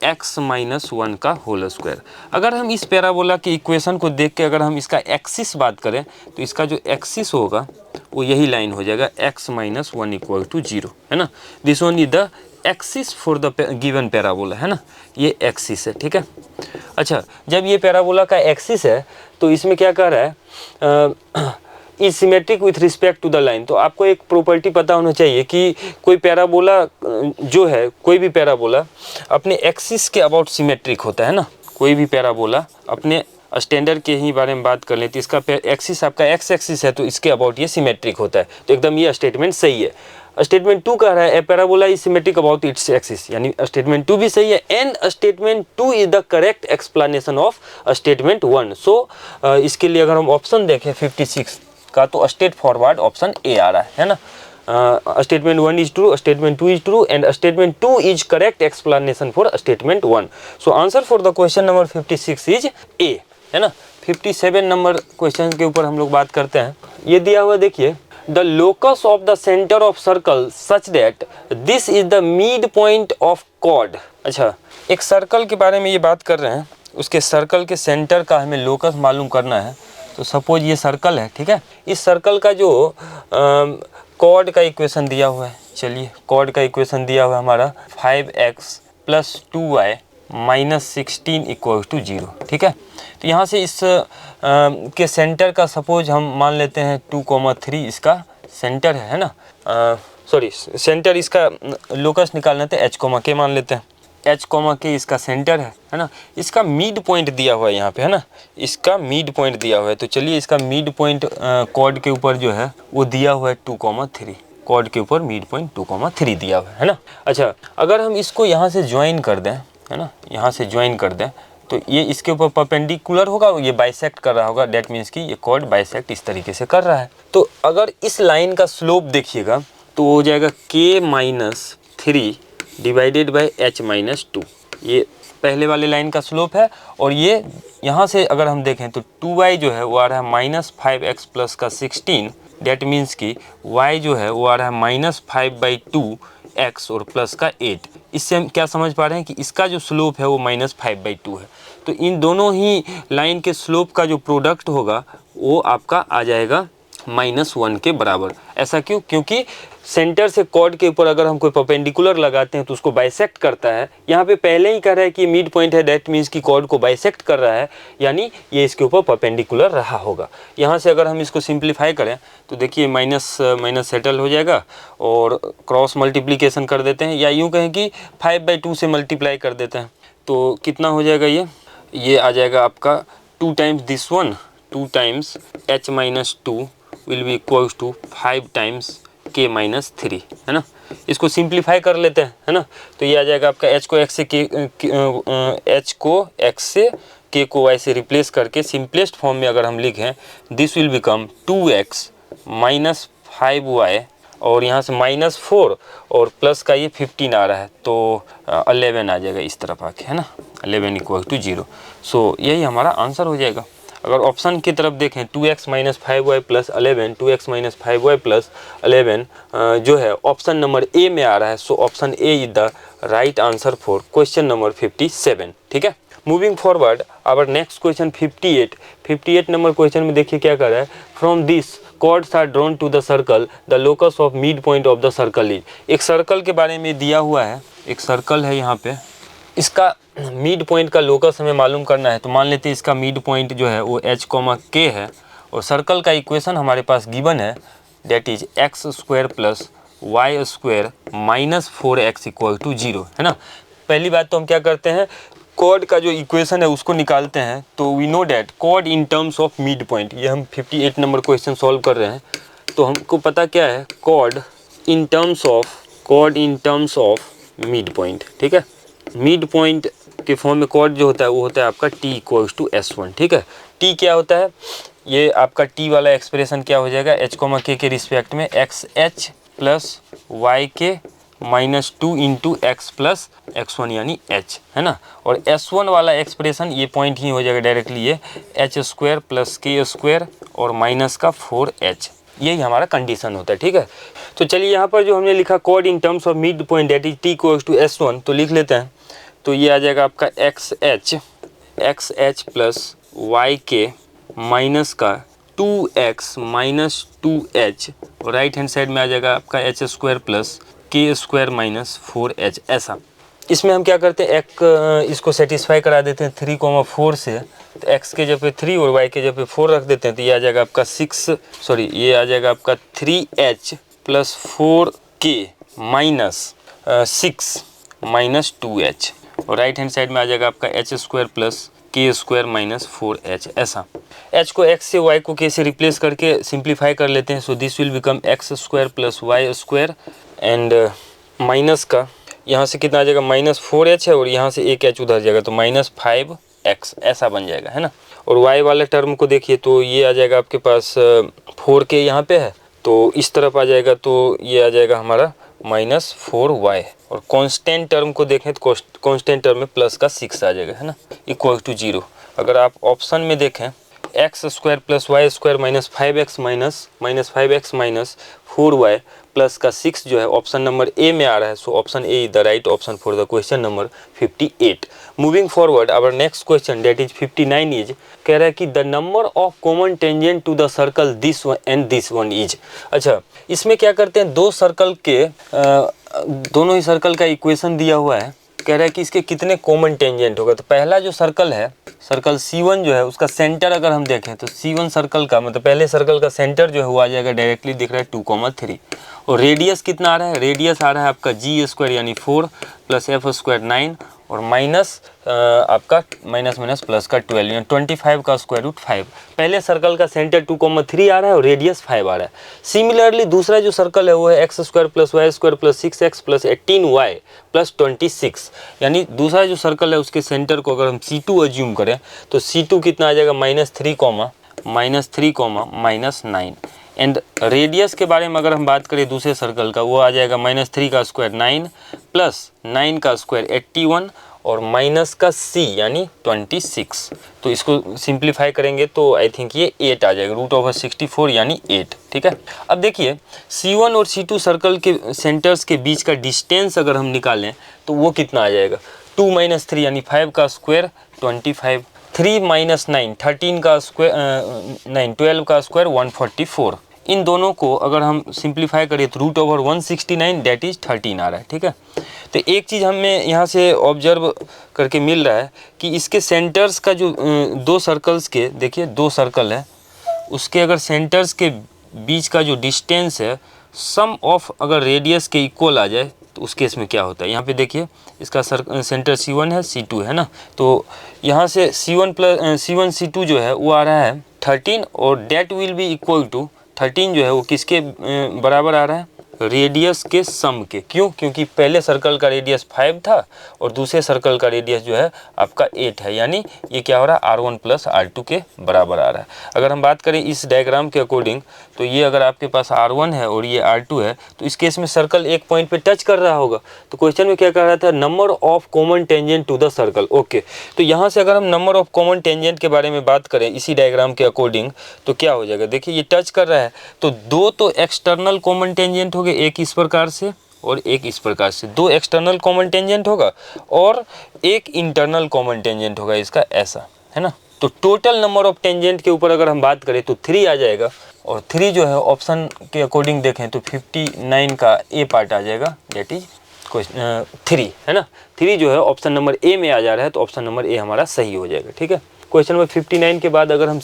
x माइनस 1 का होल स्क्वायर। अगर हम इस पैराबोला के इक्वेशन को देख के अगर हम इसका एक्सिस बात करें तो इसका जो एक्सिस होगा वो यही लाइन हो जाएगा x माइनस 1 इक्वल टू 0, है ना। This one is the axis for the given parabola, है ना, ये एक्सिस है, ठीक है। अच्छा, जब ये पैराबोला का एक्सिस है तो इसमें क्या कह रहा है, is symmetric with respect to the line. तो आपको एक प्रॉपर्टी पता होना चाहिए कि कोई पैराबोला जो है, कोई भी पैराबोला अपने एक्सिस के अबाउट सिमेट्रिक होता है ना। कोई भी पैराबोला अपने स्टैंडर्ड के ही बारे में बात कर लें तो इसका एक्सिस आपका एक्स एक्सिस है तो इसके अबाउट ये सिमेट्रिक होता है। तो एकदम ये स्टेटमेंट सही है। स्टेटमेंट 2 कह रहा है ए parabola is symmetric about its axis, यानी स्टेटमेंट 2 भी सही है and statement 2 is the correct explanation of statement 1। सो इसके लिए अगर हम ऑप्शन देखें 56 का तो स्ट्रेट फॉरवर्ड ऑप्शन ए आ रहा है ना। Statement 1 is true, statement 2 is true and statement 2 is correct explanation for statement 1। So answer for the question number 56 is a, है ना। 57 नंबर क्वेश्चन के ऊपर हम लोग बात करते हैं। ये दिया हुआ देखिए, the locus of the centre of circle such that this is the mid point of chord. अच्छा, एक सर्कल के बारे में ये बात कर रहे हैं, उसके सर्कल के सेंटर का हमें लोकस मालूम करना है। तो सपोज ये सर्कल है, ठीक है। इस सर्कल का जो कॉर्ड का इक्वेशन दिया हुआ है, चलिए कॉर्ड का इक्वेशन दिया हुआ है हमारा 5x + 2y - 16 = 0, ठीक है। तो यहाँ से इस के सेंटर का सपोज हम मान लेते हैं 2,3 इसका सेंटर है ना, सॉरी सेंटर इसका लोकस निकालना था h, मान लेते हैं h, इसका सेंटर है ना। इसका मिड पॉइंट दिया हुआ है यहाँ पे, है ना, इसका मिड पॉइंट दिया हुआ है। तो चलिए इसका मिड पॉइंट कॉर्ड के ऊपर जो है वो दिया हुआ है 2,3, कॉर्ड के ऊपर मिड पॉइंट 2,3 दिया हुआ है ना। अच्छा, अगर हम इसको यहाँ से ज्वाइन कर दें, है ना, यहाँ से ज्वाइन कर दें तो ये इसके ऊपर परपेंडिकुलर होगा, ये बाइसेक्ट कर रहा होगा, डेट मीन्स कि ये कॉर्ड बाइसेक्ट इस तरीके से कर रहा है। तो अगर इस लाइन का स्लोप देखिएगा तो हो जाएगा k-3 डिवाइडेड बाय h-2, ये पहले वाले लाइन का स्लोप है। और ये यहाँ से अगर हम देखें तो 2y जो है वो आ रहा है -5x प्लस का 16, डेट मीन्स कि y जो है वो आ रहा है -5/2x और प्लस का 8। इससे हम क्या समझ पा रहे हैं कि इसका जो स्लोप है वो -5/2 है। तो इन दोनों ही लाइन के स्लोप का जो प्रोडक्ट होगा वो आपका आ जाएगा -1 के बराबर। ऐसा क्यों? क्योंकि सेंटर से कॉर्ड के ऊपर अगर हम कोई परपेंडिकुलर लगाते हैं तो उसको बाइसेक्ट करता है। यहाँ पे पहले ही कह रहा है कि मिड पॉइंट है, दैट मीन्स कि कॉर्ड को बाइसेक्ट कर रहा है, यानी ये इसके ऊपर परपेंडिकुलर रहा होगा। यहाँ से अगर हम इसको सिंप्लीफाई करें तो देखिए माइनस माइनस सेटल हो जाएगा और क्रॉस मल्टीप्लिकेशन कर देते हैं, या यूँ कहें कि 5/2 से मल्टीप्लाई कर देते हैं। तो कितना हो जाएगा, ये आ जाएगा आपका 2 times this one, 2 times h-2 will be equals to 5 times k-3, है ना। इसको सिंप्लीफाई कर लेते हैं, है ना। तो ये आ जाएगा आपका h को x से k को y से रिप्लेस करके सिंपलेस्ट फॉर्म में अगर हम लिखें, this will become 2x - 5y और यहाँ से -4 और प्लस का ये 15 आ रहा है तो 11 आ जाएगा इस तरफ आके, है ना, 11 = 0। सो यही हमारा आंसर हो जाएगा। अगर ऑप्शन की तरफ देखें 2x - 5y + 11, 2x - 5y + 11 जो है ऑप्शन नंबर ए में आ रहा है। So option A is the right answer for question number 57, ठीक है। Moving forward our next question 58 number question में देखिए क्या कर रहा है, from this chords are drawn to the circle, the locus of mid point of the circle is. एक सर्कल के बारे में दिया हुआ है, एक सर्कल है यहाँ पे, इसका मिड पॉइंट का लोकस हमें मालूम करना है। तो मान लेते हैं इसका मिड पॉइंट जो है वो h, k है और सर्कल का इक्वेशन हमारे पास गिवन है, that is x² + y² - 4x = 0, है ना। पहली बात तो हम क्या करते हैं, कॉर्ड का जो इक्वेशन है उसको निकालते हैं। तो we know that chord in terms of mid point, ये हम 58 नंबर क्वेश्चन सॉल्व कर रहे हैं। तो हमको पता क्या है, chord in terms of mid point, ठीक है। मिड पॉइंट के फॉर्म में कॉर्ड जो होता है वो होता है आपका t = s1, ठीक है। t क्या होता है, ये आपका t वाला एक्सप्रेशन क्या हो जाएगा, h, k के रिस्पेक्ट में xh + yk - 2 × x + x1 यानी h, है ना। और s1 वाला एक्सप्रेशन ये पॉइंट ही हो जाएगा डायरेक्टली, ये h² + k² और माइनस का 4h, यही हमारा कंडीशन होता है, ठीक है। तो चलिए यहाँ पर जो हमने लिखा chord in terms of mid point that is t = s1, तो लिख लेते हैं। तो ये आ जाएगा आपका xh + yk माइनस का 2x - 2h और राइट हैंड साइड में आ जाएगा आपका h² + k² - 4h। ऐसा इसमें हम क्या करते हैं, इसको सेटिस्फाई करा देते हैं 3,4 से। तो x के जगह पे 3 और y के जगह पे 4 रख देते हैं। तो ये आ जाएगा आपका 3h + 4k - 6 - 2h और राइट हैंड साइड में आ जाएगा आपका h² + k² - 4h। ऐसा h को x से y को k से रिप्लेस करके सिंप्लीफाई कर लेते हैं। So this will become x² + y² and minus का यहाँ से कितना आ जाएगा, -4h है और यहाँ से एक h उधर जाएगा तो -5x, ऐसा बन जाएगा, है ना। और y वाले टर्म को देखिए तो ये आ जाएगा आपके पास 4k यहाँ पे है तो इस तरफ आ जाएगा, तो ये आ जाएगा हमारा -4y और कांस्टेंट टर्म को देखें तो कांस्टेंट टर्म में प्लस का 6 आ जाएगा, है ना, = 0। अगर आप ऑप्शन में देखें X square plus Y square minus 5x minus 5x minus 4y plus का 6 जो है ऑप्शन नंबर ए में आ रहा है। So option A is the right option for the question number 58। Moving forward our next question that is 59 is कह रहा है कि the number of common tangent to the circle this one and this one is. अच्छा, इसमें क्या करते हैं, दो सर्कल के दोनों ही सर्कल का इक्वेशन दिया हुआ है, कह रहा है कि इसके कितने कॉमन टेंजेंट होगा। तो पहला जो सर्कल है, सर्कल C1 जो है उसका सेंटर अगर हम देखें तो C1 सर्कल का मतलब पहले सर्कल का सेंटर जो है वो आ जाएगा डायरेक्टली दिख रहा है 2,3 और रेडियस कितना आ रहा है, रेडियस आ रहा है आपका g स्क्वायर यानी 4 प्लस f स्क्वायर 9 और माइनस आपका माइनस माइनस प्लस का 12 यानी 25 का स्क्वायर रूट 5। पहले सर्कल का सेंटर 2,3 आ रहा है और रेडियस 5 आ रहा है। सिमिलरली दूसरा जो सर्कल है वो है X square plus Y square plus 6x plus 18y plus 26 यानी दूसरा जो सर्कल है उसके सेंटर को अगर हम C2 अज्यूम करें तो C2 कितना आ जाएगा -3 माइनस 9 एंड रेडियस के बारे में अगर हम बात करें दूसरे सर्कल का वो आ जाएगा -3 का स्क्वायर 9 प्लस 9 का स्क्वायर 81 और माइनस का c यानी 26। तो इसको सिंप्लीफाई करेंगे तो आई थिंक ये 8 आ जाएगा, √64 यानी 8। ठीक है, अब देखिए C1 और C2 सर्कल के सेंटर्स के बीच का डिस्टेंस अगर हम निकालें तो वो कितना आ जाएगा, 2 - 3 यानी 5 का स्क्वायर 25, 3 - 9 13 का स्क्वायर 9 12 का स्क्वायर 144। इन दोनों को अगर हम सिंप्लीफाई करें तो √169 दैट इज 13 आ रहा है। ठीक है, तो एक चीज़ हमें यहाँ से ऑब्जर्व करके मिल रहा है कि इसके सेंटर्स का जो दो सर्कल्स के देखिए दो सर्कल है उसके अगर सेंटर्स के बीच का जो डिस्टेंस है सम ऑफ अगर रेडियस के इक्वल आ जाए तो उस केस में क्या होता है। यहाँ पे देखिए इसका सेंटर C1 है C2 है ना, तो यहाँ से C1 C2 जो है वो आ रहा है 13 और that will be equal to 13 जो है वो किसके बराबर आ रहा है, रेडियस के सम के। क्यों, क्योंकि पहले सर्कल का रेडियस 5 था और दूसरे सर्कल का रेडियस जो है आपका 8 है, यानी ये क्या हो रहा है R1 प्लस R2 के बराबर आ रहा है। अगर हम बात करें इस डायग्राम के अकॉर्डिंग तो ये अगर आपके पास R1 है और ये R2 है तो इस केस में सर्कल एक पॉइंट पे टच कर रहा होगा। तो क्वेश्चन में क्या कह रहा था, number of common tangent to the circle. Okay, तो यहाँ से अगर हम नंबर ऑफ कॉमन टेंजेंट के बारे में बात करें इसी डायग्राम के अकॉर्डिंग तो क्या हो जाएगा, देखिए ये टच कर रहा है तो दो तो एक्सटर्नल कॉमन टेंजेंट हो गए, एक इस प्रकार से और एक इस प्रकार से, दो एक्सटर्नल कॉमन टेंजेंट होगा और एक इंटरनल कॉमन टेंजेंट होगा इसका, ऐसा है ना। तो टोटल नंबर ऑफ टेंजेंट के ऊपर अगर हम बात करें तो 3 आ जाएगा और 3 जो है ऑप्शन के अकॉर्डिंग देखें तो 59 का ए पार्ट आ जाएगा दैट इज क्वेश्चन 3 है ना। 3 जो है ऑप्शन नंबर ए में आ जा रहा है तो ऑप्शन नंबर ए हमारा सही हो जाएगा। ठीक है, क्वेश्चन नंबर 59 के बाद अगर हम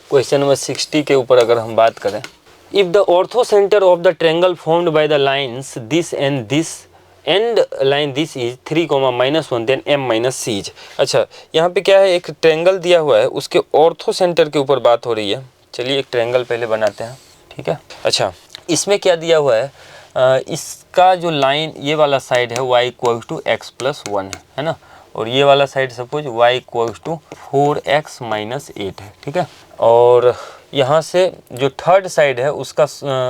क्वेश्चन नंबर 60 के ऊपर अगर हम बात करें, if the ortho center of the triangle formed by the lines this and line this is 3, -1 then m - c is। अच्छा, यहाँ पे क्या है, एक ट्रायंगल दिया हुआ है उसके ऑर्थो सेंटर के ऊपर बात हो रही है। चलिए एक ट्रायंगल पहले बनाते हैं। ठीक है, अच्छा इसमें क्या दिया हुआ है, इसका जो लाइन ये वाला साइड है y = x + 1 है ना, और ये वाला साइड सपोज y = 4x - 8 है। ठीक है, और यहाँ से जो थर्ड साइड है उसका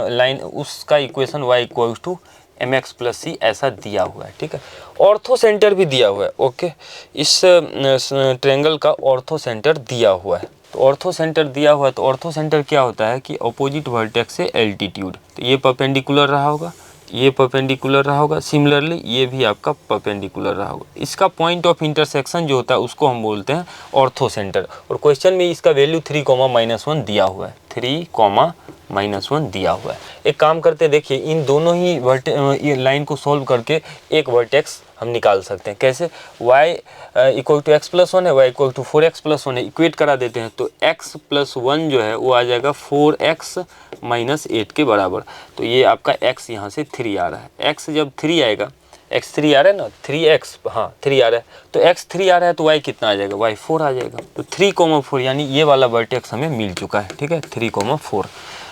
लाइन उसका इक्वेशन y = mx + c ऐसा दिया हुआ है। ठीक है, ऑर्थो सेंटर भी दिया हुआ है। ओके, इस ट्रायंगल का ऑर्थो सेंटर दिया हुआ है। तो ऑर्थो सेंटर दिया हुआ है तो ऑर्थो सेंटर क्या होता है कि अपोजिट वर्टेक्स से एल्टीट्यूड, तो ये परपेंडिकुलर रहा होगा, ये परपेंडिकुलर रहा होगा, सिमिलरली ये भी आपका परपेंडिकुलर रहा होगा। इसका पॉइंट ऑफ इंटरसेक्शन जो होता है उसको हम बोलते हैं ऑर्थो सेंटर। और क्वेश्चन में इसका वैल्यू 3, -1 दिया हुआ है, 3, -1 दिया हुआ है। एक काम करते देखिए इन दोनों ही ये लाइन को सॉल्व करके एक वर्टेक्स हम निकाल सकते हैं। कैसे, y = x + 1 है, y = 4x + 1 है, इक्वेट करा देते हैं तो x + 1 जो है वो आ जाएगा 4x - 8 के बराबर। तो ये आपका x यहाँ से 3 आ रहा है, x जब 3 आएगा, x 3 आ रहा है ना, 3x हाँ 3 आ रहा है, तो x 3 आ रहा है तो y कितना आ जाएगा, y 4 आ जाएगा। तो 3, 4 यानी ये वाला वर्टेक्स हमें मिल चुका है। ठीक है, 3, 4।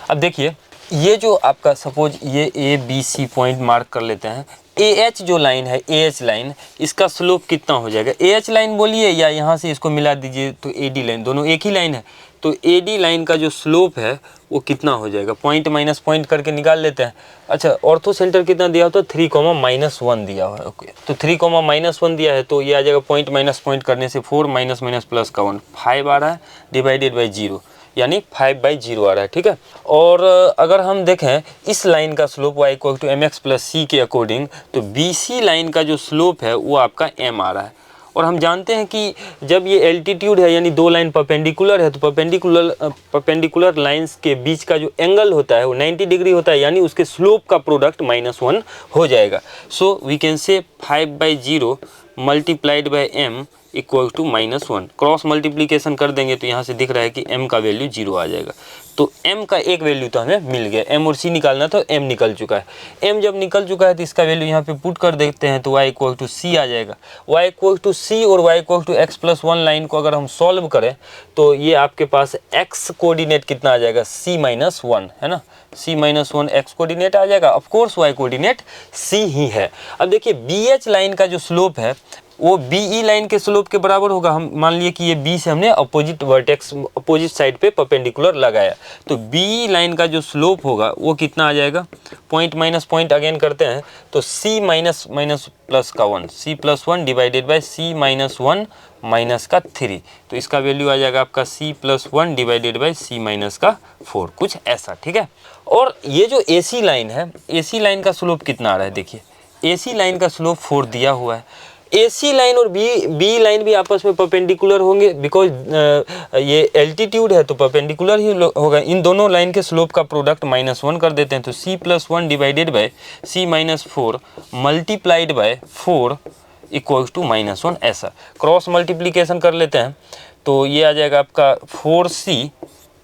अब देखिए ये जो आपका सपोज ये ABC पॉइंट मार्क कर लेते हैं, AH जो लाइन है, AH लाइन, इसका स्लोप कितना हो जाएगा, AH लाइन बोलिए या यहाँ से इसको मिला दीजिए तो AD लाइन, दोनों एक ही लाइन है। तो ए डी लाइन का जो स्लोप है वो कितना हो जाएगा, पॉइंट माइनस पॉइंट करके निकाल लेते हैं। अच्छा, ऑर्थो सेंटर कितना दिया होता है, 3,-1 दिया हुआ है। ओके, तो 3,-1 दिया है तो ये आ जाएगा पॉइंट माइनस पॉइंट करने से 4 माइनस माइनस प्लस का 1 5 आ रहा है डिवाइडेड बाई 0, यानी 5/0 आ रहा है। ठीक है, और अगर हम देखें इस लाइन का slope y equal to mx plus C के अकॉर्डिंग, तो BC लाइन का जो स्लोप है वो आपका m आ रहा है। और हम जानते हैं कि जब ये एल्टीट्यूड है यानी दो लाइन परपेंडिकुलर है, तो परपेंडिकुलर लाइंस के बीच का जो एंगल होता है वो 90 डिग्री होता है, यानी उसके स्लोप का प्रोडक्ट -1 हो जाएगा। So we can say 5/0 multiplied by m equal to -1। Cross multiplication कर देंगे तो यहाँ से दिख रहा है कि m का वैल्यू 0 आ जाएगा। तो m का एक वैल्यू तो हमें मिल गया, m और c निकालना तो m निकल चुका है। m जब निकल चुका है तो इसका वैल्यू यहाँ पे पुट कर देते हैं तो y इक्वल टू c आ जाएगा। y इक्वल टू c और y equal to x plus 1 line को अगर हम सॉल्व करें तो ये आपके पास x कोऑर्डिनेट कितना आ जाएगा, c-1 है ना, c-1 x कोऑर्डिनेट आ जाएगा। Of course y coordinate c ही है। अब देखिए BH लाइन का जो स्लोप है वो BE लाइन के स्लोप के बराबर होगा। हम मान लिए कि ये B से हमने अपोजिट वर्टेक्स अपोजिट साइड पे परपेंडिकुलर लगाया, तो BE लाइन का जो स्लोप होगा वो कितना आ जाएगा, पॉइंट माइनस पॉइंट अगेन करते हैं तो c माइनस माइनस प्लस का 1 c+1 divided by c-1 minus का 3, तो इसका वैल्यू आ जाएगा आपका c+1 डिवाइडेड बाई c-4, कुछ ऐसा। ठीक है, और ये जो AC लाइन है, AC लाइन का स्लोप कितना आ रहा है, देखिए AC लाइन का स्लोप 4 दिया हुआ है। AC लाइन और बी लाइन भी आपस में परपेंडिकुलर होंगे, बिकॉज ये एल्टीट्यूड है तो परपेंडिकुलर ही होगा। इन दोनों लाइन के स्लोप का प्रोडक्ट -1 कर देते हैं, तो c+1 divided by c-4 multiplied by 4 equals to -1, ऐसा। क्रॉस मल्टीप्लीकेशन कर लेते हैं तो ये आ जाएगा आपका 4c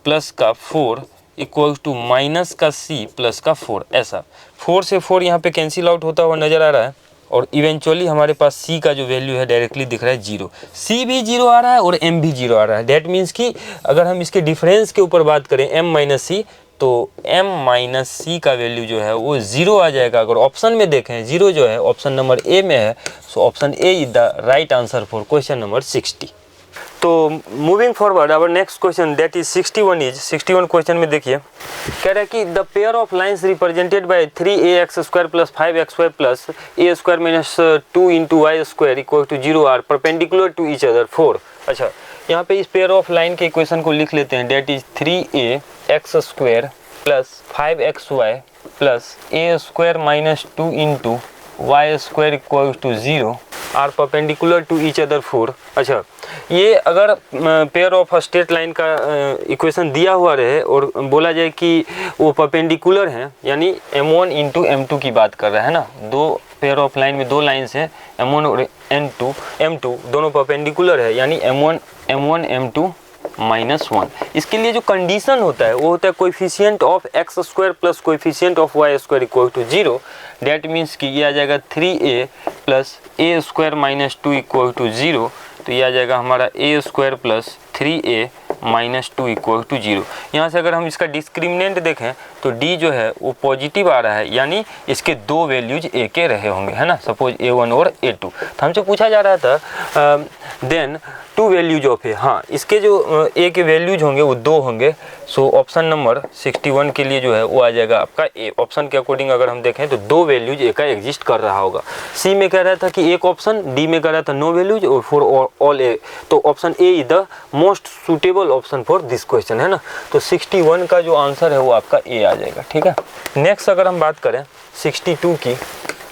प्लस का 4 इक्वल्स टू माइनस का c प्लस का 4, ऐसा। 4 से 4 यहाँ पे कैंसिल आउट होता हुआ नज़र आ रहा है, और इवेंचुअली हमारे पास c का जो वैल्यू है डायरेक्टली दिख रहा है 0, c भी 0 आ रहा है और m भी 0 आ रहा है। दैट मीन्स कि अगर हम इसके डिफरेंस के ऊपर बात करें m माइनस सी, तो m माइनस सी का वैल्यू जो है वो 0 आ जाएगा। अगर ऑप्शन में देखें 0 जो है ऑप्शन नंबर ए में है, so option A is the right answer for question number 60। तो moving forward our next question that is 61 question में देखिए कह रहा है कि the pair of lines represented by 3ax² plus 5xy plus a² minus 2 into Y square equal to 0 are perpendicular to each other 4। अच्छा, यहाँ पे इस पेयर ऑफ लाइन के इक्वेशन को लिख लेते हैं, date is 3ax² plus 5xy plus a² minus 2 into Y square equal to 0 are perpendicular to each other 4। अच्छा, ये अगर पेयर ऑफ स्ट्रेट लाइन का इक्वेशन दिया हुआ रहे और बोला जाए कि वो परपेंडिकुलर हैं, यानी m1 इंटू m2 की बात कर रहा है ना, दो पेयर ऑफ लाइन में दो लाइंस हैं m1 और m2 दोनों परपेंडिकुलर है, यानी m1 m2 -1। इसके लिए जो कंडीशन होता है वो होता है coefficient of x² plus coefficient of y² equal to 0। That means कि ये आ जाएगा 3a plus a² minus 2 equal to 0, तो ये आ जाएगा हमारा a² plus 3a minus 2 equal to 0। यहाँ से अगर हम इसका डिस्क्रिमिनेंट देखें तो d जो है वो पॉजिटिव आ रहा है, यानी इसके दो वैल्यूज a के रहे होंगे, है ना, सपोज a1 और a2। तो हमसे पूछा जा रहा था देन 2 वैल्यूज ऑफ a, हाँ इसके जो a के वैल्यूज होंगे वो 2 होंगे। सो ऑप्शन नंबर 61 के लिए जो है वो आ जाएगा आपका a। ऑप्शन के अकॉर्डिंग अगर हम देखें तो 2 वैल्यूज a का एग्जिस्ट कर रहा होगा। c में कह रहा था कि एक ऑप्शन, d में कह रहा था नो वैल्यूज और फॉर ऑल a, तो option a is the most suitable option for this question, है ना। तो 61 का जो आंसर है वो आपका a आ जाएगा। ठीक है, नेक्स्ट अगर हम बात करें 62 की,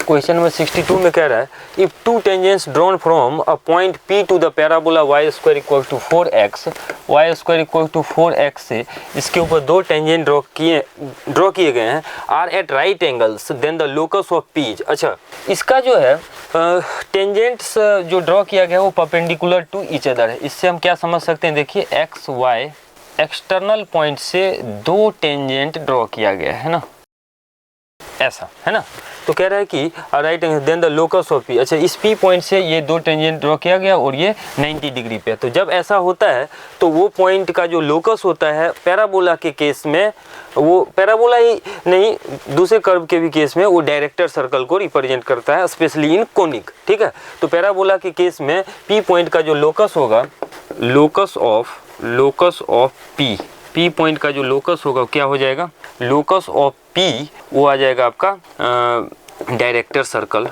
क्वेश्चन नंबर 62 में कह रहा है if two tangents drawn from a point P to the parabola y² equal to 4x, y² equal to 4x से इसके ऊपर दो टेंजेंट ड्रॉ किए गए हैं, are at right angles, then the locus of P। अच्छा, इसका जो है टेंजेंट्स जो ड्रॉ किया गया है वो परपेंडिकुलर टू ईच अदर है। इससे हम क्या समझ सकते हैं, देखिए x y एक्सटर्नल पॉइंट से दो टेंजेंट ड्रॉ किया गया है ना, ऐसा है ना। तो कह रहा है कि right then the locus of P। अच्छा, इस P पॉइंट से ये दो टेंजेंट ड्रॉ किया गया और ये 90 डिग्री पे है। तो जब ऐसा होता है तो वो पॉइंट का जो लोकस होता है पैराबोला के केस में, वो पैराबोला ही नहीं दूसरे कर्व के भी केस में वो डायरेक्टर सर्कल को रिप्रेजेंट करता है, स्पेशली इन कोनिक। ठीक है, तो पैराबोला के केस में P पॉइंट का जो लोकस होगा, locus of locus of P, P point का जो लोकस होगा क्या हो जाएगा, लोकस ऑफ पी वो आ जाएगा आपका director circle,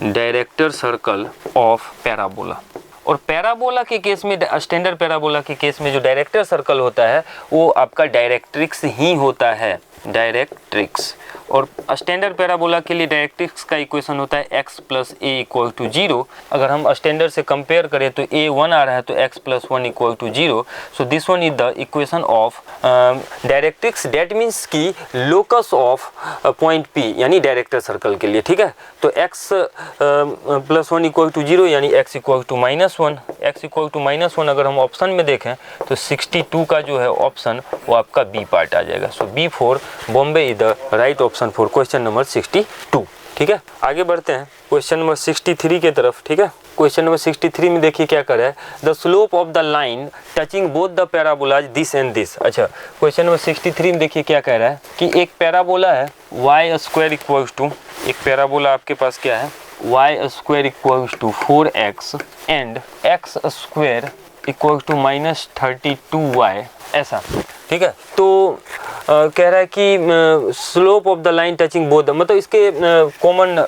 director circle of parabola. और पैराबोला के केस में, स्टैंडर्ड पैराबोला के केस में जो डायरेक्टर सर्कल होता है वो आपका डायरेक्ट्रिक्स ही होता है, डायरेक्ट्रिक्स। और स्टैंडर्ड पैराबोला के लिए डायरेक्ट्रिक्स का इक्वेशन होता है x plus A equal to 0। अगर हम स्टैंडर्ड से कंपेयर करें तो a 1 आ रहा है तो x plus 1 equal to 0। So this one is the equation of directrix, that means की लोकस ऑफ पॉइंट p यानी डायरेक्टर सर्कल के लिए, ठीक है। तो x प्लस 1 इक्वल टू 0 यानी x equal to -1, x equal to -1 अगर हम ऑप्शन में देखें तो 62 का जो है ऑप्शन वो आपका बी पार्ट आ जाएगा। So B for Bombay is the right option for question number 62, ठीक है। आगे बढ़ते हैं क्वेश्चन नंबर 63 के तरफ, ठीक है। क्वेश्चन नंबर 63 में देखिए क्या कर रहा है, the slope of the line touching both the parabolas this and this. अच्छा, क्वेश्चन नंबर 63 में देखिए क्या कह रहा है कि एक पैराबोला है y स्क्वायर इक्वल्स टू, एक पैराबोला आपके पास क्या है y square equals to 4x and x square equals to -32y, ऐसा, ठीक है। तो कह रहा है कि slope of the line touching both, मतलब इसके कॉमन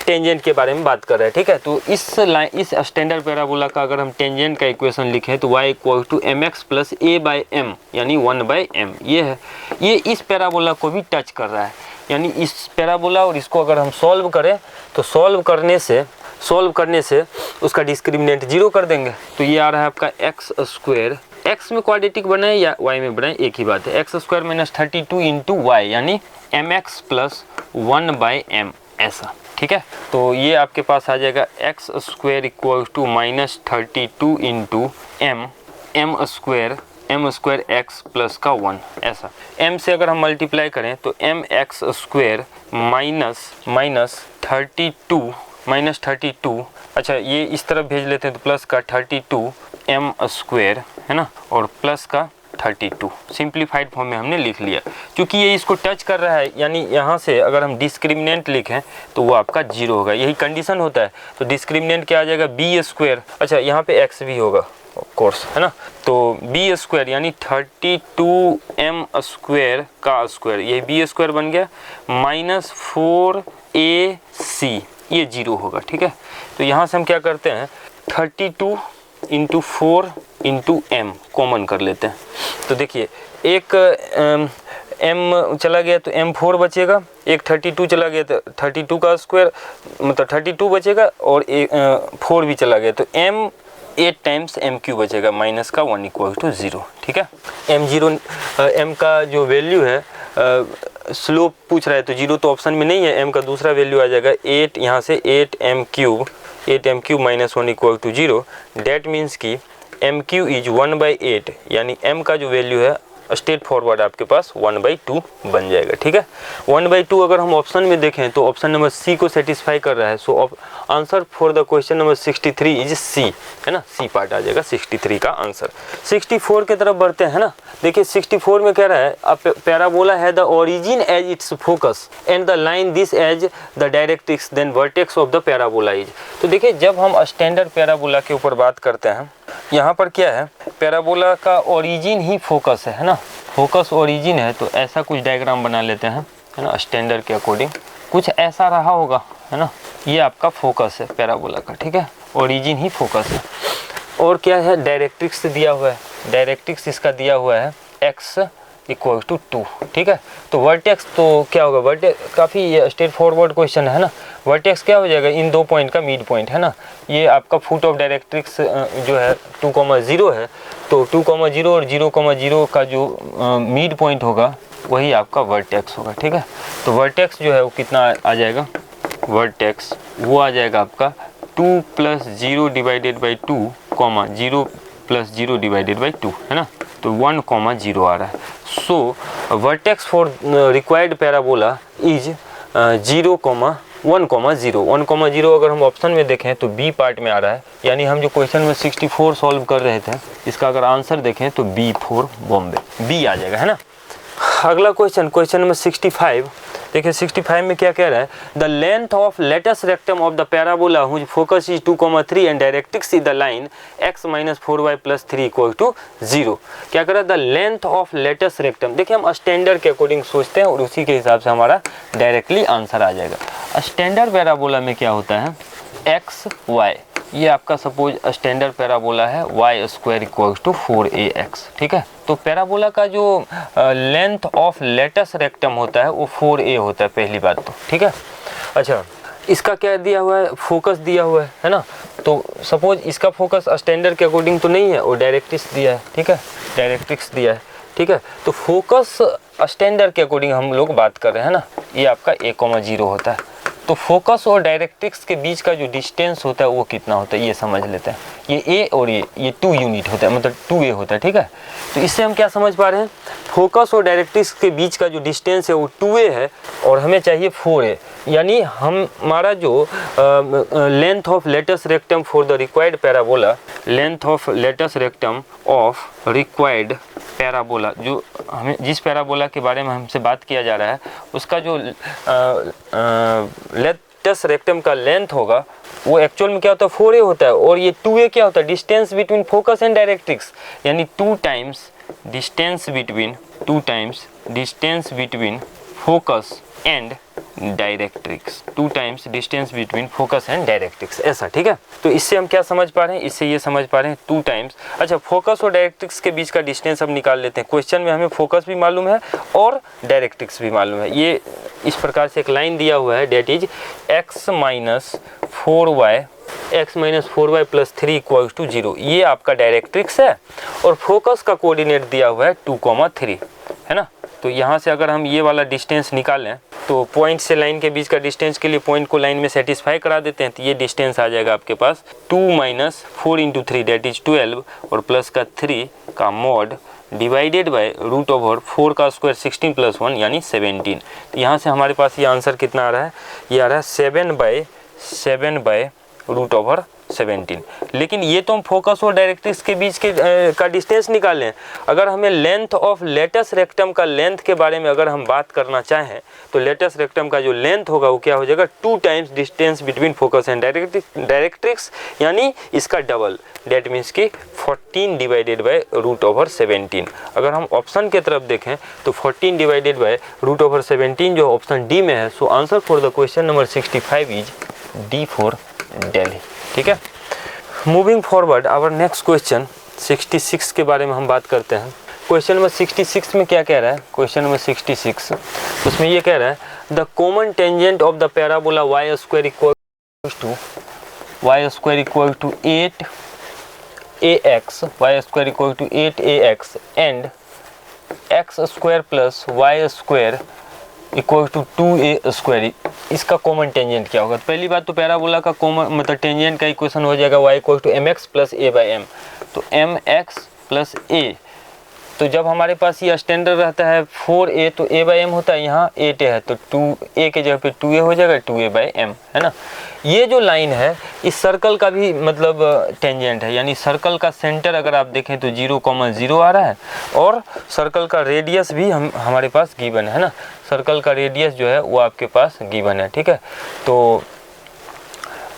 टेंजेंट के बारे में बात कर रहा है, ठीक है। तो इस लाइन, इस स्टैंडर्ड पैराबोला का अगर हम टेंजेंट का इक्वेशन लिखें तो y equal to mx plus a by m यानी 1/m, ये है, ये इस पैराबोला को भी टच कर रहा है, यानी इस पैराबोला, और इसको अगर हम सॉल्व करें तो सॉल्व करने से उसका डिस्क्रिमिनेंट 0 कर देंगे। तो ये आ रहा है आपका x स्क्वायर, x में क्वाड्रेटिक बनाए या y में बनाए एक ही बात है, x स्क्वायर -32 इंटू वाई यानी mx प्लस 1/m, ऐसा, ठीक है। तो ये आपके पास आ जाएगा x square equal to -32 into m square x plus का 1, ऐसा। m से अगर हम मल्टीप्लाई करें तो mx स्क्वायर -32, अच्छा ये इस तरफ भेज लेते हैं तो प्लस का 32 m स्क्वायर है ना, और प्लस का 32, सिंप्लीफाइड फॉर्म में हमने लिख लिया। क्योंकि ये इसको टच कर रहा है, यानी यहाँ से अगर हम डिस्क्रिमिनेंट लिखें तो वो आपका 0 होगा, यही कंडीशन होता है। तो डिस्क्रिमिनेंट क्या आ जाएगा, बी स्क्वायर, अच्छा यहाँ पे x भी होगा कोर्स, है ना। तो बी स्क्वायर यानी 32m स्क्वायर का स्क्वायर, ये बी स्क्वायर बन गया, -4ac, ये 0 होगा, ठीक है। तो यहाँ से हम क्या करते हैं 32 इंटू 4 इंटू m कॉमन कर लेते हैं। तो देखिए एक m चला गया तो m4 बचेगा, एक 32 चला गया तो 32 का स्क्वायर मतलब 32 बचेगा, और 4 भी चला गया तो m 8 टाइम्स m³ बचेगा, माइनस का 1 इक्वल टू 0, ठीक है। m का जो वैल्यू है स्लोप पूछ रहा है तो 0 तो ऑप्शन में नहीं है, m का दूसरा वैल्यू आ जाएगा 8, यहाँ से 8m³ minus 1 equal to 0, that means की m³ इज 1/8, यानी m का जो वैल्यू है स्ट्रेट फॉरवर्ड आपके पास 1/2 बन जाएगा, ठीक है। 1/2 अगर हम ऑप्शन में देखें तो ऑप्शन नंबर सी को सेटिस्फाई कर रहा है। So answer for the question number 63 is C, है ना, सी पार्ट आ जाएगा 63 का आंसर। 64 की तरफ बढ़ते हैं ना। देखिए 64 में कह रहा है पैराबोला है the origin as its focus and the line this as the directrix then vertex of the parabola is. तो देखिए जब हम स्टैंडर्ड पैराबोला के ऊपर बात करते हैं, यहाँ पर क्या है, पैराबोला का ओरिजिन ही फोकस है ना, फोकस ओरिजिन है। तो ऐसा कुछ डायग्राम बना लेते हैं, है ना, स्टैंडर्ड के अकॉर्डिंग कुछ ऐसा रहा होगा, है ना, ये आपका फोकस है पैराबोला का, ठीक है, ओरिजिन ही फोकस है। और क्या है, डायरेक्ट्रिक्स दिया हुआ है, डायरेक्ट्रिक्स इसका दिया हुआ है x इक्वल टू 2, ठीक है। तो वर्टेक्स तो क्या होगा, वर्टेक्स काफ़ी स्ट्रेट फॉरवर्ड क्वेश्चन है ना। वर्टेक्स क्या हो जाएगा, इन 2 पॉइंट का मिड पॉइंट, है ना। ये आपका फुट ऑफ डायरेक्ट्रिक्स जो है 2,0 है, तो 2,0 और 0,0 का जो मिड पॉइंट होगा वही आपका वर्टेक्स होगा, ठीक है। तो वर्टेक्स जो है वो कितना आ जाएगा, वर्टेक्स वो आ जाएगा आपका 2 + 0 डिवाइडेड बाई 2, 0 + 0 डिवाइडेड बाई 2, है ना। तो 1,0 आ रहा है। So vertex for required parabola is 0,1,0। 1,0 अगर हम ऑप्शन में देखें तो बी पार्ट में आ रहा है, यानी हम जो क्वेश्चन में 64 सॉल्व कर रहे थे इसका अगर आंसर देखें तो बी फॉर बॉम्बे, बी आ जाएगा, है ना। अगला क्वेश्चन, क्वेश्चन नंबर 65 देखिए 65 में क्या कह रहा है, the length of latus rectum of the parabola whose focus is 2,3 and directrix is the line x minus 4y plus 3 equal to 0। क्या कर रहा है, the length of latus rectum. देखिए हम स्टैंडर्ड के अकॉर्डिंग सोचते हैं और उसी के हिसाब से हमारा डायरेक्टली आंसर आ जाएगा। स्टैंडर्ड पैराबोला में क्या होता है, x y, ये आपका सपोज स्टैंडर्ड पैराबोला है y square equal to 4ax, ठीक है। तो पैराबोला का जो लेंथ ऑफ लेटस रेक्टम होता है वो 4a होता है, पहली बात तो, ठीक है। अच्छा, इसका क्या दिया हुआ है, फोकस दिया हुआ है ना। तो सपोज इसका फोकस स्टैंडर्ड के अकॉर्डिंग तो नहीं है, और डायरेक्ट्रिक्स दिया है, ठीक है, डायरेक्ट्रिक्स दिया है, ठीक है। तो फोकस स्टैंडर्ड के अकॉर्डिंग हम लोग बात कर रहे हैं ना, ये आपका 1,0 होता है। तो फोकस और डायरेक्ट्रिक्स के बीच का जो डिस्टेंस होता है वो कितना होता है, ये समझ लेते हैं। ये a और ये 2 यूनिट होता है, मतलब 2a होता है, ठीक है। तो इससे हम क्या समझ पा रहे हैं, फोकस और डायरेक्ट्रिक्स के बीच का जो डिस्टेंस है वो 2a है और हमें चाहिए 4a, यानी हमारा जो length of latus rectum for the required parabola, length of latus rectum of required parabola, जो हमें जिस पैराबोला के बारे में हमसे बात किया जा रहा है उसका जो लेटस रेक्टम का लेंथ होगा वो एक्चुअल में क्या होता है, 4a होता है। और ये 2a क्या होता है, distance between focus and directrix, यानी 2 times distance between focus and directrix, 2 times distance between focus and directrix, ऐसा, ठीक है। तो इससे हम क्या समझ पा रहे हैं, इससे ये समझ पा रहे हैं 2 टाइम्स। अच्छा, फोकस और डायरेक्ट्रिक्स के बीच का डिस्टेंस हम निकाल लेते हैं। क्वेश्चन में हमें फोकस भी मालूम है और डायरेक्ट्रिक्स भी मालूम है। ये इस प्रकार से एक लाइन दिया हुआ है, that is x minus 4y plus 3 equal to 0। ये आपका डायरेक्ट्रिक्स है और फोकस का कोऑर्डिनेट दिया हुआ है 2,3, है ना। तो यहाँ से अगर हम ये वाला डिस्टेंस निकालें तो पॉइंट से लाइन के बीच का डिस्टेंस के लिए पॉइंट को लाइन में सेटिस्फाई करा देते हैं, तो ये डिस्टेंस आ जाएगा आपके पास 2 माइनस 4 इंटू 3 डेट इज 12 और प्लस का 3 का mod divided by root over 4 का स्क्वायर 16 प्लस 1 यानी 17। तो यहाँ से हमारे पास ये आंसर कितना आ रहा है, ये आ रहा है 7 बाय रूट ओवर 17। लेकिन ये तो हम फोकस और डायरेक्ट्रिक्स के बीच के का डिस्टेंस निकालें। अगर हमें लेंथ ऑफ लेटस रेक्टम का लेंथ के बारे में अगर हम बात करना चाहें तो लेटस रेक्टम का जो लेंथ होगा वो क्या हो जाएगा, 2 times distance between focus and directrix, यानी इसका डबल, डेट मीन्स कि 14 डिवाइडेड बाय रूट ओवर 17। अगर हम ऑप्शन के तरफ देखें तो 14 डिवाइडेड बाय रूट ओवर 17 जो ऑप्शन डी में है। So answer for the question number 65 is D for Delhi, ठीक है। Moving forward our next question 66 के बारे में हम बात करते हैं। क्वेश्चन नंबर 66 में क्या कह रहा है, क्वेश्चन नंबर 66 उसमें ये कह रहा है, the common tangent of the parabola y square equal to 8ax, y square equal to 8ax and x square plus y square equal to 2a square, इसका कॉमन टेंजेंट क्या होगा। तो पहली बात तो पैराबोला का कॉमन मतलब टेंजेंट का इक्वेशन हो जाएगा y equal to mx plus a by m। तो mx प्लस a, तो जब हमारे पास ये स्टैंडर्ड रहता है 4a तो a बाई m होता है, यहाँ 8a है तो 2a के जगह पे 2a हो जाएगा, 2a बाई m, है ना। ये जो लाइन है इस सर्कल का भी मतलब टेंजेंट है, यानी सर्कल का सेंटर अगर आप देखें तो 0,0 आ रहा है और सर्कल का रेडियस भी हमारे पास गिवन है ना। सर्कल का रेडियस जो है वो आपके पास गिवन है, ठीक है। तो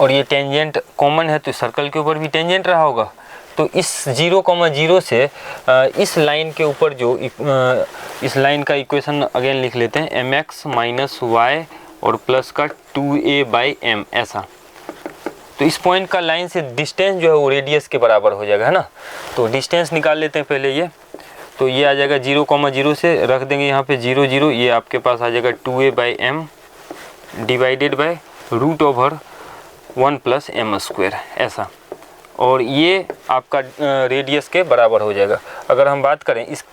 और ये टेंजेंट कॉमन है तो सर्कल के ऊपर भी टेंजेंट रहा होगा। तो इस 0,0 से इस लाइन के ऊपर जो इस लाइन का इक्वेशन अगेन लिख लेते हैं, mx माइनस y और प्लस का 2a बाई m, ऐसा। तो इस पॉइंट का लाइन से डिस्टेंस जो है वो रेडियस के बराबर हो जाएगा, है ना। तो डिस्टेंस निकाल लेते हैं पहले ये, तो ये आ जाएगा 0,0 से रख देंगे यहाँ पे 0 0, ये आपके पास आ जाएगा 2a by m divided by root over 1 plus m square, ऐसा। और ये आपका रेडियस के बराबर हो जाएगा। अगर हम बात करें इस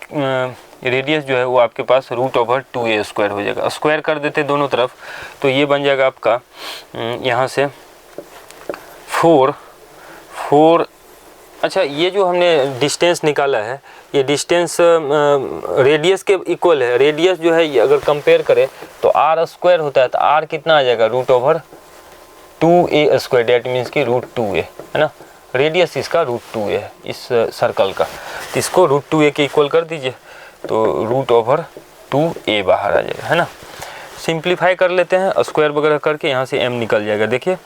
रेडियस जो है वो आपके पास रूट ओवर 2a स्क्वायर हो जाएगा। स्क्वायर कर देते दोनों तरफ तो ये बन जाएगा आपका यहाँ से 4। अच्छा, ये जो हमने डिस्टेंस निकाला है ये डिस्टेंस रेडियस के इक्वल है। रेडियस जो है ये अगर कंपेयर करें तो r स्क्वायर होता है, तो r कितना आ जाएगा, root over 2a square, that means की रूट 2a, है ना। रेडियस इसका रूट 2a है इस सर्कल का, तो इसको रूट 2a के इक्वल कर दीजिए तो रूट ओवर 2a बाहर आ जाएगा, है ना। सिंप्लीफाई कर लेते हैं, स्क्वायर वगैरह करके यहाँ से m निकल जाएगा। देखिए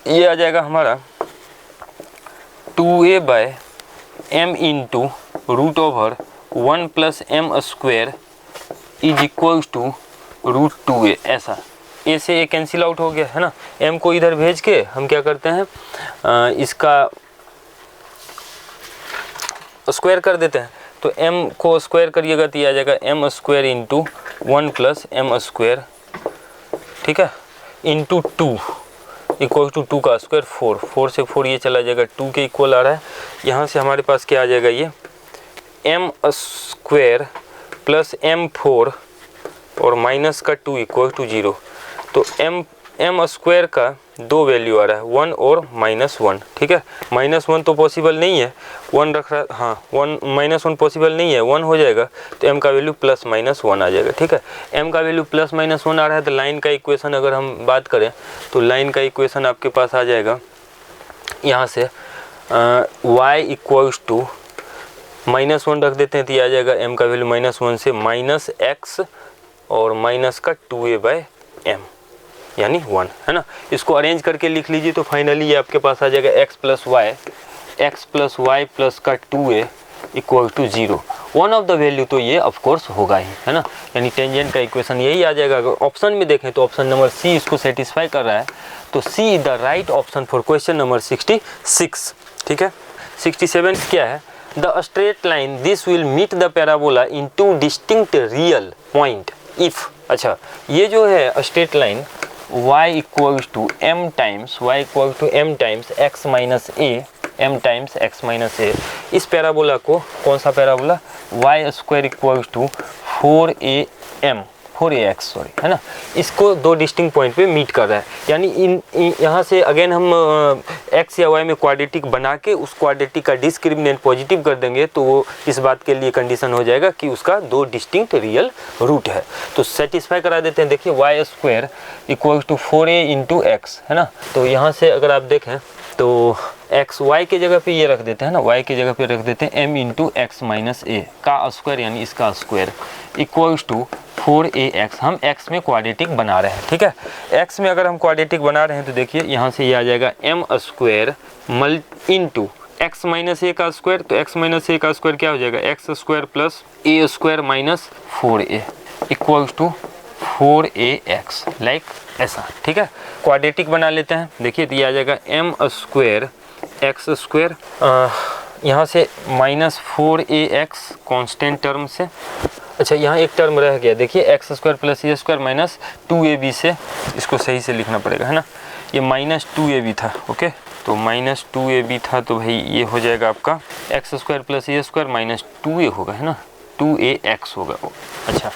ये आ जाएगा हमारा 2a by m into root over 1 plus m square is equals to root 2a। ऐसा a से a कैंसिल आउट हो गया है ना। m को इधर भेज के हम क्या करते हैं, इसका स्क्वायर कर देते हैं। तो m को स्क्वायर करिएगा तो ये आ जाएगा m square into 1 plus m square, ठीक है, इंटू 2 इक्वल टू 2 का स्क्वायर 4 से 4 ये चला जाएगा, 2 के इक्वल आ रहा है। यहाँ से हमारे पास क्या आ जाएगा, ये m स्क्वायर प्लस m4 और माइनस का 2 इक्वल टू 0। तो m स्क्वायर का दो वैल्यू आ रहा है, 1 और -1, ठीक है। -1 तो पॉसिबल नहीं है, 1 रख रहा, हाँ 1 -1 पॉसिबल नहीं है, 1 हो जाएगा तो m का वैल्यू +-1 आ जाएगा, ठीक है। m का वैल्यू +-1 आ रहा है तो लाइन का इक्वेशन अगर हम बात करें तो लाइन का इक्वेशन आपके पास आ जाएगा यहाँ से y इक्वल्स टू -1 रख देते हैं तो ये आ जाएगा m का वैल्यू -1 से -x और माइनस का 2a/m यानी 1, है ना। इसको अरेंज करके लिख लीजिए तो फाइनली ये आपके पास आ जाएगा x प्लस वाई प्लस का 2a equal to 0। One of the value तो ये ऑफ कोर्स होगा ही, है ना, यानी टेंजेंट का इक्वेशन यही आ जाएगा। अगर ऑप्शन में देखें तो ऑप्शन नंबर सी इसको सेटिस्फाई कर रहा है, तो C is the right option for question number 66, ठीक है। 67 क्या है, the straight line this will meet the parabola in 2 distinct real point if. अच्छा, ये जो है straight line y equals to m times x minus a, m times x minus a, इस पैराबोला को, कौन सा parabola, y square equals to 4ax sorry, है ना, इसको 2 डिस्टिंक्ट पॉइंट पे मीट कर रहा है। यानी यहाँ से अगेन हम x या y में क्वाड्रेटिक बना के उस क्वाड्रेटिक का डिस्क्रिमिनेंट पॉजिटिव कर देंगे तो वो इस बात के लिए कंडीशन हो जाएगा कि उसका 2 डिस्टिंक्ट रियल रूट है। तो सेटिस्फाई करा देते हैं। देखिए y square equals to 4a into x, है ना। तो यहाँ से अगर आप देखें तो x y के जगह पे ये रख देते हैं ना, y के जगह पे रख देते हैं m into x minus a का स्क्वायर यानी इसका स्क्वायर इक्वल्स टू 4ax। हम x में क्वाड्रेटिक बना रहे हैं, ठीक है। x में अगर हम क्वाड्रेटिक बना रहे हैं तो देखिए यहाँ से ये आ जाएगा m square into x minus a का स्क्वायर, तो x माइनस a का स्क्वायर क्या हो जाएगा, x square plus a square minus 4a equals to 4ax, like ऐसा, ठीक है। क्वाड्रेटिक बना लेते हैं। देखिए तो ये आ जाएगा m स्क्वायर x स्क्वायर, यहाँ से माइनस 4ax कांस्टेंट टर्म से। अच्छा, यहाँ एक टर्म रह गया, देखिए एक्स स्क्वायर प्लस ए स्क्वायर माइनस 2ab से, इसको सही से लिखना पड़ेगा, है ना। ये माइनस 2ab था, ओके, तो माइनस 2ab था तो भाई ये हो जाएगा आपका एक्स स्क्वायर प्लस ए स्क्वायर माइनस 2a होगा, है ना, 2ax होगा वो। अच्छा,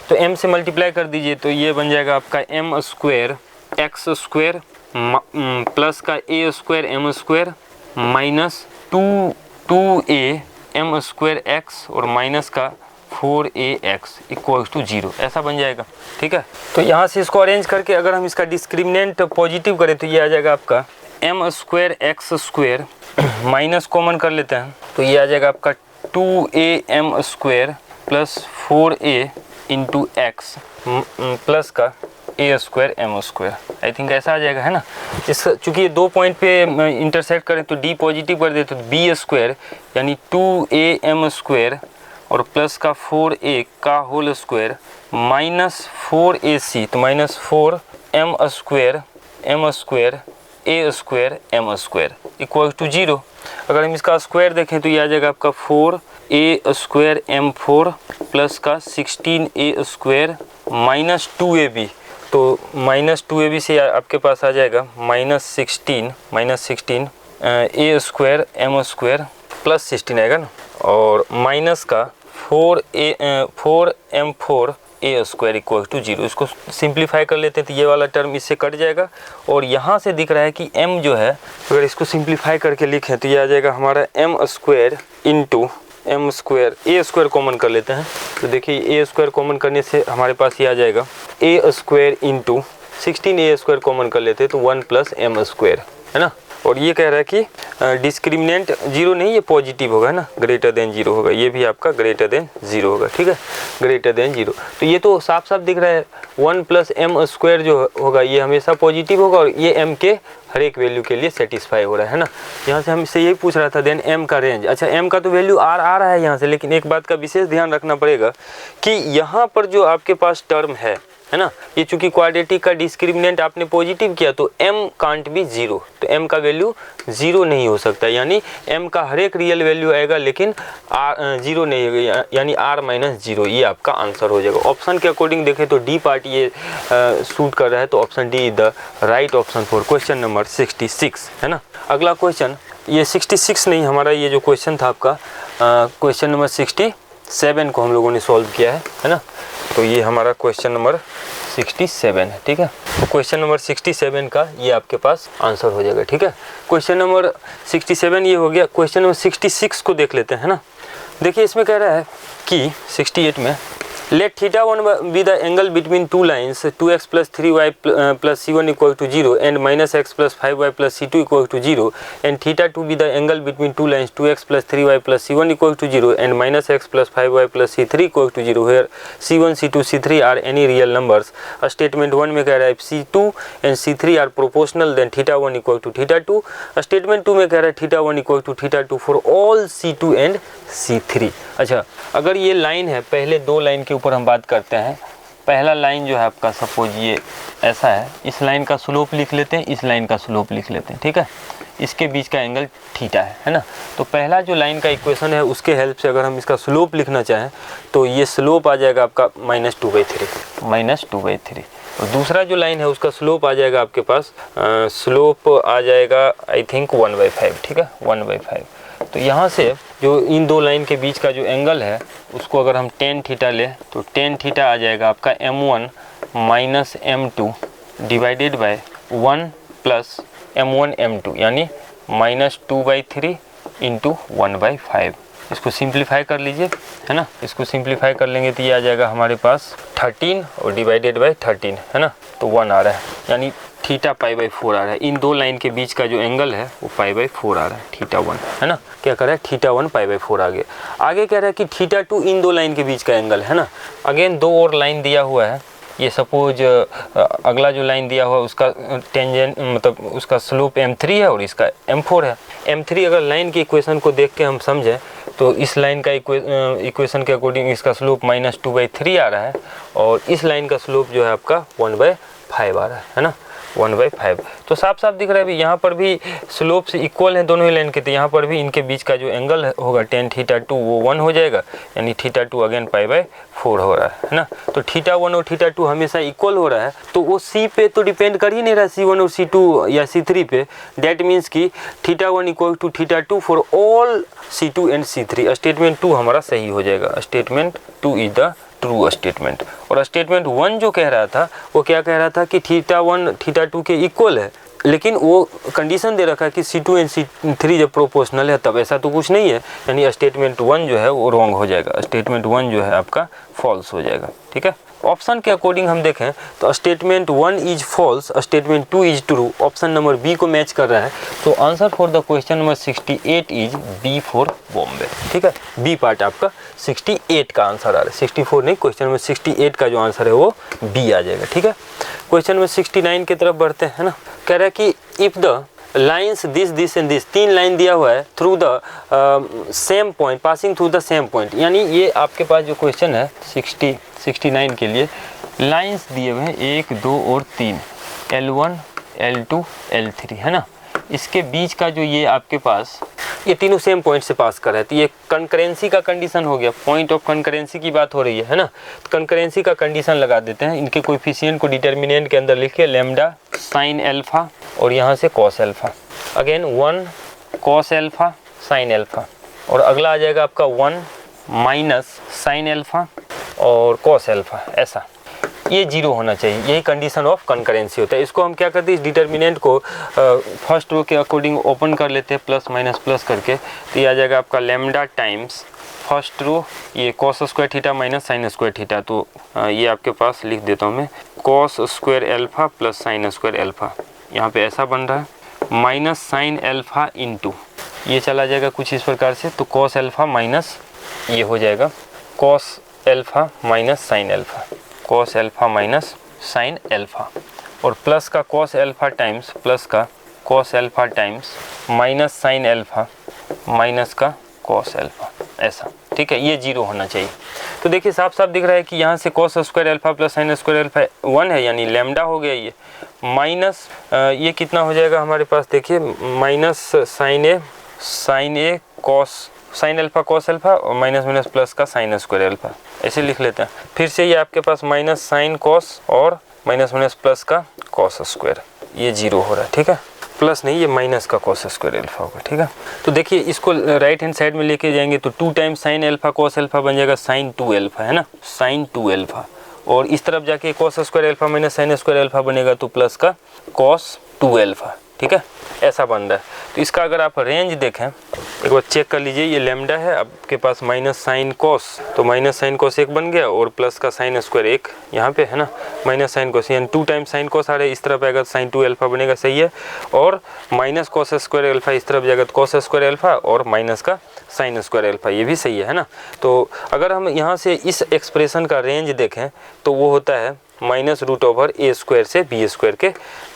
तो m से मल्टीप्लाई कर दीजिए तो ये बन जाएगा आपका m square x square plus का a square m square minus 2a m square x और माइनस का 4ax इक्वल्स टू 0, ऐसा बन जाएगा, ठीक है। तो यहाँ से इसको अरेंज करके अगर हम इसका डिस्क्रिमिनेंट पॉजिटिव करें तो ये आ जाएगा आपका m square x square, minus common कर लेते हैं तो ये आ जाएगा आपका 2am square plus 4a into x plus का a square m square, I think ऐसा आ जाएगा, है ना। इस चूँकि ये 2 पॉइंट पे इंटरसेक्ट करें तो d पॉजिटिव कर दे तो b स्क्वायर यानी 2am स्क्वायर और प्लस का 4a का होल स्क्वायर माइनस 4ac, तो minus 4m square a square m square equal to 0। अगर हम इसका स्क्वायर देखें तो ये आ जाएगा आपका 4a स्क्वायर m4 प्लस का 16a स्क्वायर माइनस 2ab, तो माइनस 2ab से आपके पास आ जाएगा minus 16 a square m square plus 16 आएगा ना, और माइनस का 4m4 a square equal to 0। इसको सिंप्लीफाई कर लेते हैं तो ये वाला टर्म इससे कट जाएगा और यहाँ से दिख रहा है कि m जो है, अगर इसको सिंप्लीफाई करके लिखें तो ये आ जाएगा हमारा m square into m square, a square common कर लेते हैं तो देखिए a स्क्वायर कॉमन करने से हमारे पास ये आ जाएगा a square into 16a square common कर लेते हैं तो 1 प्लस m स्क्वायर, है ना। और ये कह रहा है कि डिस्क्रिमिनेंट 0 नहीं, ये पॉजिटिव होगा ना, ग्रेटर देन 0 होगा, ये भी आपका ग्रेटर देन 0 होगा, ठीक है, ग्रेटर देन 0। तो ये तो साफ साफ दिख रहा है 1 + m² जो होगा ये हमेशा पॉजिटिव होगा, और ये m के हर एक वैल्यू के लिए सेटिस्फाई हो रहा है ना। यहाँ से हमसे यही पूछ रहा था, देन m का रेंज। अच्छा, m का तो वैल्यू r आ रहा है यहाँ से, लेकिन एक बात का विशेष ध्यान रखना पड़ेगा कि यहाँ पर जो आपके पास टर्म है ना, ये चूंकि क्वाड्रेटिक का डिस्क्रिमिनेंट आपने पॉजिटिव किया तो m कांट बी 0, तो m का वैल्यू 0 नहीं हो सकता, यानी m का हर एक रियल वैल्यू आएगा लेकिन r 0 नहीं होगा, यानी r - 0, ये आपका आंसर हो जाएगा। ऑप्शन के अकॉर्डिंग देखें तो डी पार्ट ये सूट कर रहा है, तो option D is the right option for question number 66, है ना। अगला क्वेश्चन, ये 66 नहीं, हमारा ये जो क्वेश्चन था आपका क्वेश्चन नंबर 67 को हम लोगों ने सॉल्व किया है ना। तो ये हमारा क्वेश्चन नंबर 67 है, ठीक है। तो क्वेश्चन नंबर 67 का ये आपके पास आंसर हो जाएगा, ठीक है। क्वेश्चन नंबर 67 ये हो गया। क्वेश्चन नंबर 66 को देख लेते हैं ना। देखिए इसमें कह रहा है कि 68 में let θ1 be the angle between two lines 2x + 3y + c1 = 0 and -x + 5y + c2 = 0 and θ2 be the angle between two lines 2x + 3y + c1 = 0 and -x + 5y + c3 = 0 where c1 c2 c3 are any real numbers। Statement 1 में कह रहा है c2 and c3 are proportional then θ1 = θ2। Statement 2 में कह रहा है θ1 = θ2 for all c2 and c3। अच्छा, अगर ये लाइन है, पहले दो लाइन के ऊपर हम बात करते हैं। पहला लाइन जो है आपका, सपोज ये ऐसा है, इस लाइन का स्लोप लिख लेते हैं, इस लाइन का स्लोप लिख लेते हैं, ठीक है। इसके बीच का एंगल थीटा है ना। तो पहला जो लाइन का इक्वेशन है उसके हेल्प से अगर हम इसका स्लोप लिखना चाहें तो ये स्लोप आ जाएगा आपका -2/3। और दूसरा जो लाइन है उसका स्लोप आ जाएगा आपके पास, स्लोप आ जाएगा आई थिंक 1/5, ठीक है, 1/5। तो यहाँ से जो इन दो लाइन के बीच का जो एंगल है उसको अगर हम tan थीटा ले तो tan थीटा आ जाएगा आपका m1 - m2 divided by 1 + m1 m2 यानी -2/3 × 1/5। इसको सिंप्लीफाई कर लीजिए, है ना। इसको सिंप्लीफाई कर लेंगे तो ये आ जाएगा हमारे पास 13 और डिवाइडेड बाय 13, है ना। तो 1 आ रहा है, यानी थीटा π/4 आ रहा है। इन दो लाइन के बीच का जो एंगल है वो π/4 आ रहा है, θ1, है ना। क्या कर रहा है, θ1 π/4 आगे कह रहा है कि θ2 इन दो लाइन के बीच का एंगल है ना। अगेन दो और लाइन दिया हुआ है, ये सपोज अगला जो लाइन दिया हुआ है उसका टेंजेंट मतलब उसका स्लोप m3 है और इसका m4 है। m3 अगर लाइन की इक्वेशन को देख के हम समझें तो इस लाइन का इक्वेशन के अकॉर्डिंग इसका स्लोप -2/3 आ रहा है, और इस लाइन का स्लोप जो है आपका 1/5 आ रहा है ना, 1/5। तो साफ साफ दिख रहा है भी यहाँ पर भी स्लोप से इक्वल है दोनों ही लाइन के, तो यहाँ पर भी इनके बीच का जो एंगल होगा tan θ2 वो 1 हो जाएगा, यानी θ2 अगेन π/4 हो रहा है ना। तो θ1 और θ2 हमेशा इक्वल हो रहा है, तो वो c पे तो डिपेंड कर ही नहीं रहा, c1 और c2 या c3 पे। डैट मीन्स कि θ1 = θ2 for all c2 and c3। Statement 2 हमारा सही हो जाएगा। Statement 2 is the true statement. और स्टेटमेंट 1 जो कह रहा था वो क्या कह रहा था कि θ1 θ2 के इक्वल है, लेकिन वो कंडीशन दे रखा है कि c2 एंड c3 जब प्रोपोर्शनल है तब। ऐसा तो कुछ नहीं है, यानी स्टेटमेंट 1 जो है वो रॉन्ग हो जाएगा, स्टेटमेंट 1 जो है आपका फॉल्स हो जाएगा, ठीक है। ऑप्शन के अकॉर्डिंग हम देखें तो statement 1 is false, statement 2 is true, option number B को मैच कर रहा है। तो answer for the question number 68 is B for Bombay, ठीक है। बी पार्ट आपका 68 का आंसर आ रहा है, 64 नहीं, क्वेश्चन नंबर 68 का जो आंसर है वो बी आ जाएगा, ठीक है। क्वेश्चन नंबर 69 की तरफ बढ़ते हैं ना। कह रहा है कि if the lines this and this, 3 line दिया हुआ है through the same point, passing through the same point, यानी ये आपके पास जो क्वेश्चन है 69 के लिए लाइंस दिए हुए हैं 1 2 और 3, L1 L2 L3, है ना। इसके बीच का जो ये आपके पास ये तीनों सेम पॉइंट से पास कर रहे हैं, तो ये कंकरेंसी का कंडीशन हो गया। पॉइंट ऑफ कंकरेंसी की बात हो रही है ना। तो कंकरेंसी का कंडीशन लगा देते हैं, इनके कोएफिशिएंट को डिटर्मिनेंट के अंदर लिख के लैम्डा sin अल्फा और यहाँ से cos alpha, again 1 cos alpha sin alpha, और अगला आ जाएगा आपका 1 माइनस sin अल्फा और cos अल्फा। ऐसा ये 0 होना चाहिए, यही कंडीशन ऑफ कंकरेंसी होता है। इसको हम क्या करते हैं, इस डिटर्मिनेंट को फर्स्ट रो के अकॉर्डिंग ओपन कर लेते हैं, प्लस माइनस प्लस करके। तो ये आ जाएगा आपका लैम्डा टाइम्स फर्स्ट रो ये cos square theta minus sine square theta. तो ये आपके पास लिख देता हूँ मैं, cos square alpha plus sign square alpha, यहाँ पे ऐसा बन रहा है। माइनस साइन अल्फा इंटू, ये चला जाएगा कुछ इस प्रकार से, तो कॉस अल्फा माइनस ये हो जाएगा cos alpha minus sign alpha, cos alpha minus sine alpha, और प्लस का कॉस अल्फा टाइम्स, प्लस का cos alpha times minus sine alpha minus का कॉस अल्फा, ऐसा। ठीक है, ये 0 होना चाहिए। तो देखिए साफ साफ दिख रहा है कि यहाँ से cos square alpha plus sign square alpha 1 है, यानी लैम्डा हो गया ये, माइनस ये कितना हो जाएगा हमारे पास, देखिए minus sine A cos sine alpha cos alpha और माइनस माइनस प्लस का साइन स्क्वायर अल्फा, ऐसे लिख लेते हैं। फिर से ये आपके पास माइनस साइन कॉस और माइनस माइनस प्लस का कॉस स्क्वायर, ये 0 हो रहा है। ठीक है, प्लस नहीं, ये माइनस का कॉस स्क्वायर अल्फा होगा। ठीक है, तो देखिए इसको राइट हैंड साइड में लेके जाएंगे तो 2 times sign alpha cos alpha बन जाएगा साइन 2 अल्फा, है ना, साइन 2 अल्फा, और इस तरफ जाके cos square alpha minus sign square alpha बनेगा तो प्लस का कॉस 2 अल्फा। ठीक है, ऐसा बन रहा है। तो इसका अगर आप रेंज देखें, एक बार चेक कर लीजिए, ये लैम्डा है आपके पास माइनस साइन कॉस, तो माइनस साइन कॉस 1 बन गया और प्लस का साइन स्क्वायर 1 यहाँ पे है ना, माइनस साइन कॉस, यानी 2 टाइम्स साइन कॉस आ रहा है, इस तरफ आएगा साइन 2 अल्फा बनेगा, सही है, और माइनस कॉस स्क्वायर अल्फा इस तरफ जाएगा तो कॉस स्क्वायर अल्फा और माइनस का साइन स्क्वायर अल्फा, ये भी सही है ना। तो अगर हम यहाँ से इस एक्सप्रेशन का रेंज देखें तो वो होता है माइनस रूट ओवर ए स्क्वायर से बी स्क्वायर के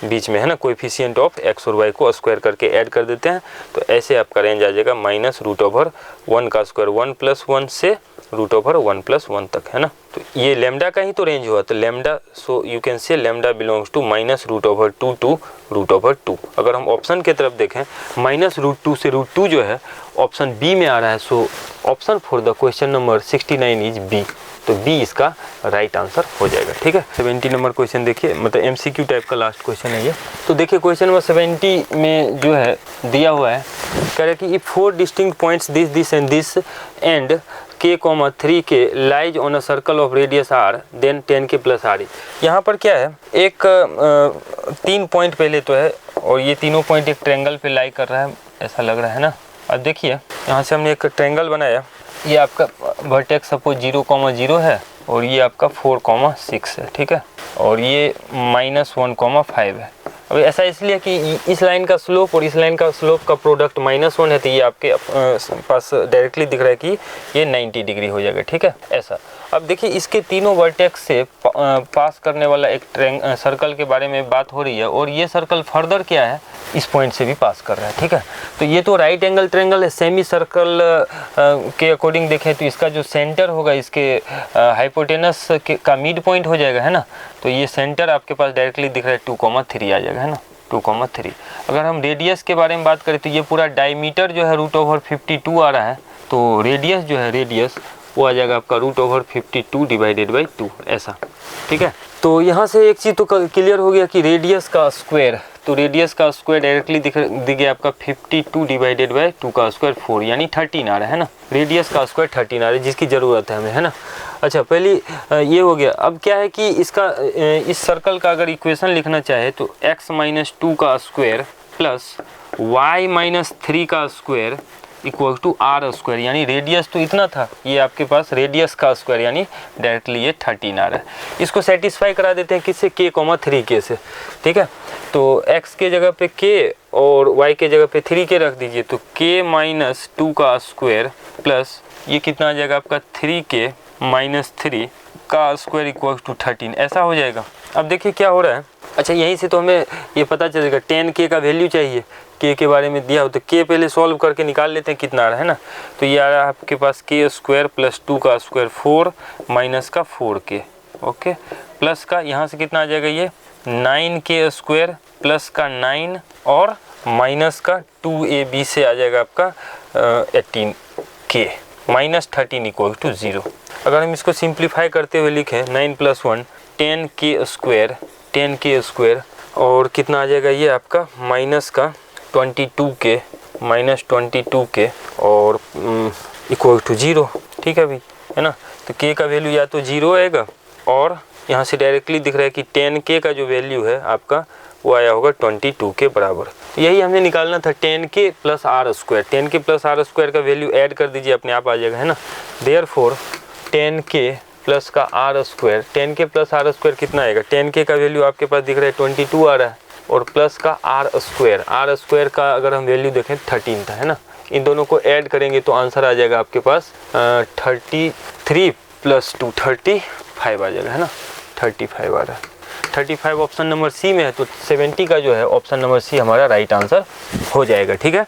बीच में, है ना, कोएफिशिएंट ऑफ एक्स और वाई को स्क्वायर करके ऐड कर देते हैं, तो ऐसे आपका रेंज आ जाएगा माइनस रूट ओवर 1 का स्क्वायर 1 + 1 से रूट ओवर 1 + 1 तक, है ना। तो ये लैम्डा का ही तो रेंज हुआ, तो lambda, so you can say lambda belongs to minus root over 2 to root over 2। अगर हम ऑप्शन की तरफ देखें, माइनस रूट 2 से रूट 2 जो है ऑप्शन बी में आ रहा है, so option for the question number 69 is B, तो बी इसका राइट आंसर हो जाएगा। ठीक है, 70 नंबर क्वेश्चन देखिए, मतलब एमसीक्यू टाइप का लास्ट क्वेश्चन है ये। तो देखिए क्वेश्चन नंबर 70 में जो है दिया हुआ है, कह रहा है कि if 4 distinct points this and this and k, 3k lies on a circle of radius r then 10k + r। यहाँ पर क्या है, एक 3 पॉइंट पहले तो है और ये तीनों पॉइंट एक ट्रायंगल पे लाई कर रहा है, ऐसा लग रहा है ना। अब देखिए यहाँ से हमने एक ट्रायंगल बनाया, ये आपका वर्टेक्स सपोज 0,0 है और ये आपका 4,6 है। ठीक है, और ये -1,5 है। अब ऐसा इसलिए कि इस लाइन का स्लोप और इस लाइन का स्लोप का प्रोडक्ट -1 है, तो ये आपके पास डायरेक्टली दिख रहा है कि ये 90 डिग्री हो जाएगा। ठीक है, ऐसा। अब देखिए इसके तीनों वर्टेक्स से पास करने वाला एक सर्कल के बारे में बात हो रही है, और ये सर्कल फर्दर क्या है, इस पॉइंट से भी पास कर रहा है। ठीक है, तो ये तो राइट एंगल ट्रायंगल है, सेमी सर्कल के अकॉर्डिंग देखें तो इसका जो सेंटर होगा इसके हाइपोटेनस का मिड पॉइंट हो जाएगा, है ना। तो ये सेंटर आपके पास डायरेक्टली दिख रहा है 2,3 आ जाएगा, है ना, 2,3। अगर हम रेडियस के बारे में बात करें तो ये पूरा डायमीटर जो है √52 आ रहा है, तो रेडियस जो है, रेडियस वो आ जाएगा आपका √52 / 2, ऐसा। ठीक है, तो यहाँ से एक चीज़ तो क्लियर हो गया कि रेडियस का स्क्वायर, तो रेडियस का स्क्वायर डायरेक्टली दिख गया आपका 52 / 2 का स्क्वायर 4, यानी 13 आ रहा है ना। रेडियस का स्क्वायर 13 आ रहा है, जिसकी ज़रूरत है हमें, है ना। अच्छा, पहले ये हो गया। अब क्या है कि इसका इस सर्कल का अगर इक्वेशन लिखना चाहे तो x - 2 का स्क्वायर प्लस y - 3 का square equal to r square, यानी रेडियस तो इतना था, ये आपके पास रेडियस का स्क्वायर यानी डायरेक्टली ये 13 आ रहा है। इसको सेटिस्फाई करा देते हैं किससे, k, 3k से। ठीक है, तो x के जगह पे k और y के जगह पे 3k रख दीजिए, तो k - 2 का स्क्वायर प्लस ये कितना आ जाएगा आपका 3k - 3 का स्क्वायर इक्वल टू 13, ऐसा हो जाएगा। अब देखिए क्या हो रहा है। अच्छा, यहीं से तो हमें ये पता चलेगा 10k का वैल्यू चाहिए, k के बारे में दिया हो तो k पहले सॉल्व करके निकाल लेते हैं कितना आ रहा है ना। तो ये आ रहा है आपके पास k स्क्वायर प्लस 2 का स्क्वायर 4 माइनस का 4k, ओके, प्लस का यहाँ से कितना आ जाएगा, ये 9k स्क्वायर प्लस का 9 और माइनस का 2ab से आ जाएगा आपका 18k माइनस 13 इक्वल टू 0। अगर हम इसको सिंप्लीफाई करते हुए लिखें 9 + 1 10k स्क्वायर और कितना आ जाएगा ये आपका माइनस का 22k और इक्वल टू 0। ठीक है भाई, है ना। तो k का वैल्यू या तो 0 आएगा, और यहाँ से डायरेक्टली दिख रहा है कि 10k का जो वैल्यू है आपका वो आया होगा 22 के बराबर। यही हमने निकालना था, 10k + r square, 10k + r square का वैल्यू ऐड कर दीजिए, अपने आप आ जाएगा, है ना। देयरफॉर 10k + का r square, 10k + r square कितना आएगा, 10k का वैल्यू आपके पास दिख रहा है 22 आ रहा है, और प्लस का आर स्क्वायर का अगर हम वैल्यू देखें 13 था, है ना। इन दोनों को ऐड करेंगे तो आंसर आ जाएगा आपके पास 33 + 2 35 आ जाएगा, है ना। 35 आ रहा है, 35 ऑप्शन नंबर सी में है, तो 70 का जो है ऑप्शन नंबर सी हमारा राइट आंसर हो जाएगा, ठीक है।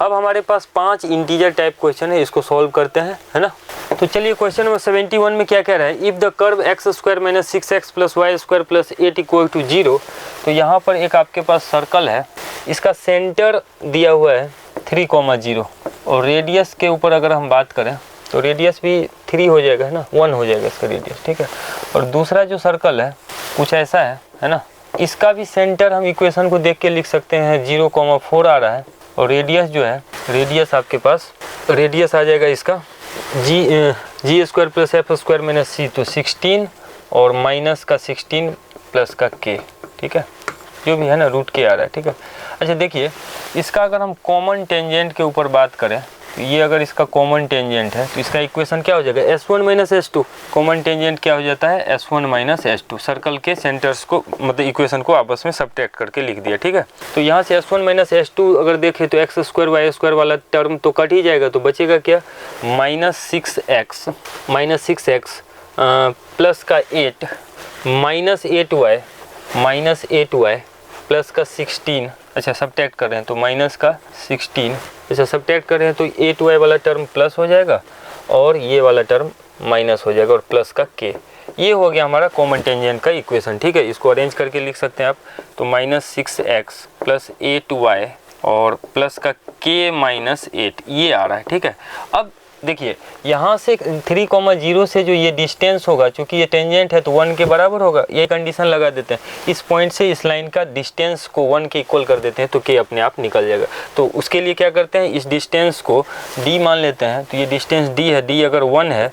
अब हमारे पास 5 इंटीजर टाइप क्वेश्चन है, इसको सॉल्व करते हैं, है ना। तो चलिए क्वेश्चन नंबर 71 में क्या कह रहा है, if the curve x² - 6x + y² + 8 = 0। तो यहाँ पर एक आपके पास सर्कल है, इसका सेंटर दिया हुआ है 3,0 और रेडियस के ऊपर अगर हम बात करें तो रेडियस भी 3 हो जाएगा, है ना, 1 हो जाएगा इसका रेडियस, ठीक है। और दूसरा जो सर्कल है कुछ ऐसा है ना, इसका भी सेंटर हम इक्वेशन को देख के लिख सकते हैं 0,4 आ रहा है और रेडियस जो है, रेडियस आपके पास रेडियस आ जाएगा इसका g² + f² - c, तो 16 और माइनस का 16 प्लस का k, ठीक है, जो भी है ना √k आ रहा है, ठीक है। अच्छा देखिए, इसका अगर हम कॉमन टेंजेंट के ऊपर बात करें तो ये अगर इसका कॉमन टेंजेंट है तो इसका इक्वेशन क्या हो जाएगा, s1 - s2। कॉमन टेंजेंट क्या हो जाता है, s1 - s2। सर्कल के सेंटर्स को मतलब इक्वेशन को आपस में सब्ट्रैक्ट करके लिख दिया, ठीक है। तो यहाँ से s1 - s2 अगर देखें तो x² y² वाला टर्म तो कट ही जाएगा, तो बचेगा क्या, -6x प्लस का 8 -8y प्लस का 16। अच्छा सब्ट्रैक्ट कर रहे हैं तो माइनस का 16, अच्छा सब्ट्रैक्ट कर रहे हैं तो 8y वाला टर्म प्लस हो जाएगा और ये वाला टर्म माइनस हो जाएगा और प्लस का k। ये हो गया हमारा कॉमन टेंजेंट का इक्वेशन, ठीक है। इसको अरेंज करके लिख सकते हैं आप, तो -6x + 8y और प्लस का k - 8 ये आ रहा है, ठीक है। अब देखिए यहाँ से 3,0 से जो ये डिस्टेंस होगा, चूँकि ये टेंजेंट है तो 1 के बराबर होगा, ये कंडीशन लगा देते हैं। इस पॉइंट से इस लाइन का डिस्टेंस को 1 के इक्वल कर देते हैं तो k अपने आप निकल जाएगा। तो उसके लिए क्या करते हैं, इस डिस्टेंस को d मान लेते हैं, तो ये डिस्टेंस d है, d अगर 1 है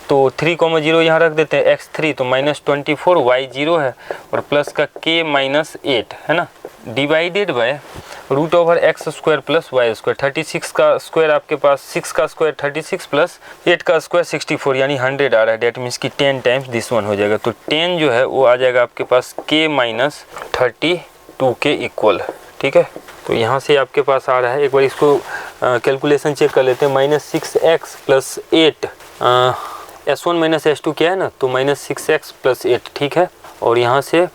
तो 3,0 यहाँ रख देते हैं, x3 तो -24 y0 है और प्लस का k - 8, है ना, डिवाइडेड बाय √x² + y²। 36 का स्क्वायर आपके पास, 6 का स्क्वायर 36 प्लस 8 का स्क्वायर 64 यानी 100 आ रहा है, डेट मीन्स कि 10 टाइम्स दिस वन हो जाएगा। तो 10 जो है वो आ जाएगा आपके पास k - 32 के इक्वल, ठीक है। तो यहाँ से आपके पास आ रहा है, एक बार इसको कैलकुलेशन चेक कर लेते हैं, -6x + 8 s1 - s2 क्या है ना, तो -6x + 8, ठीक है। और यहाँ से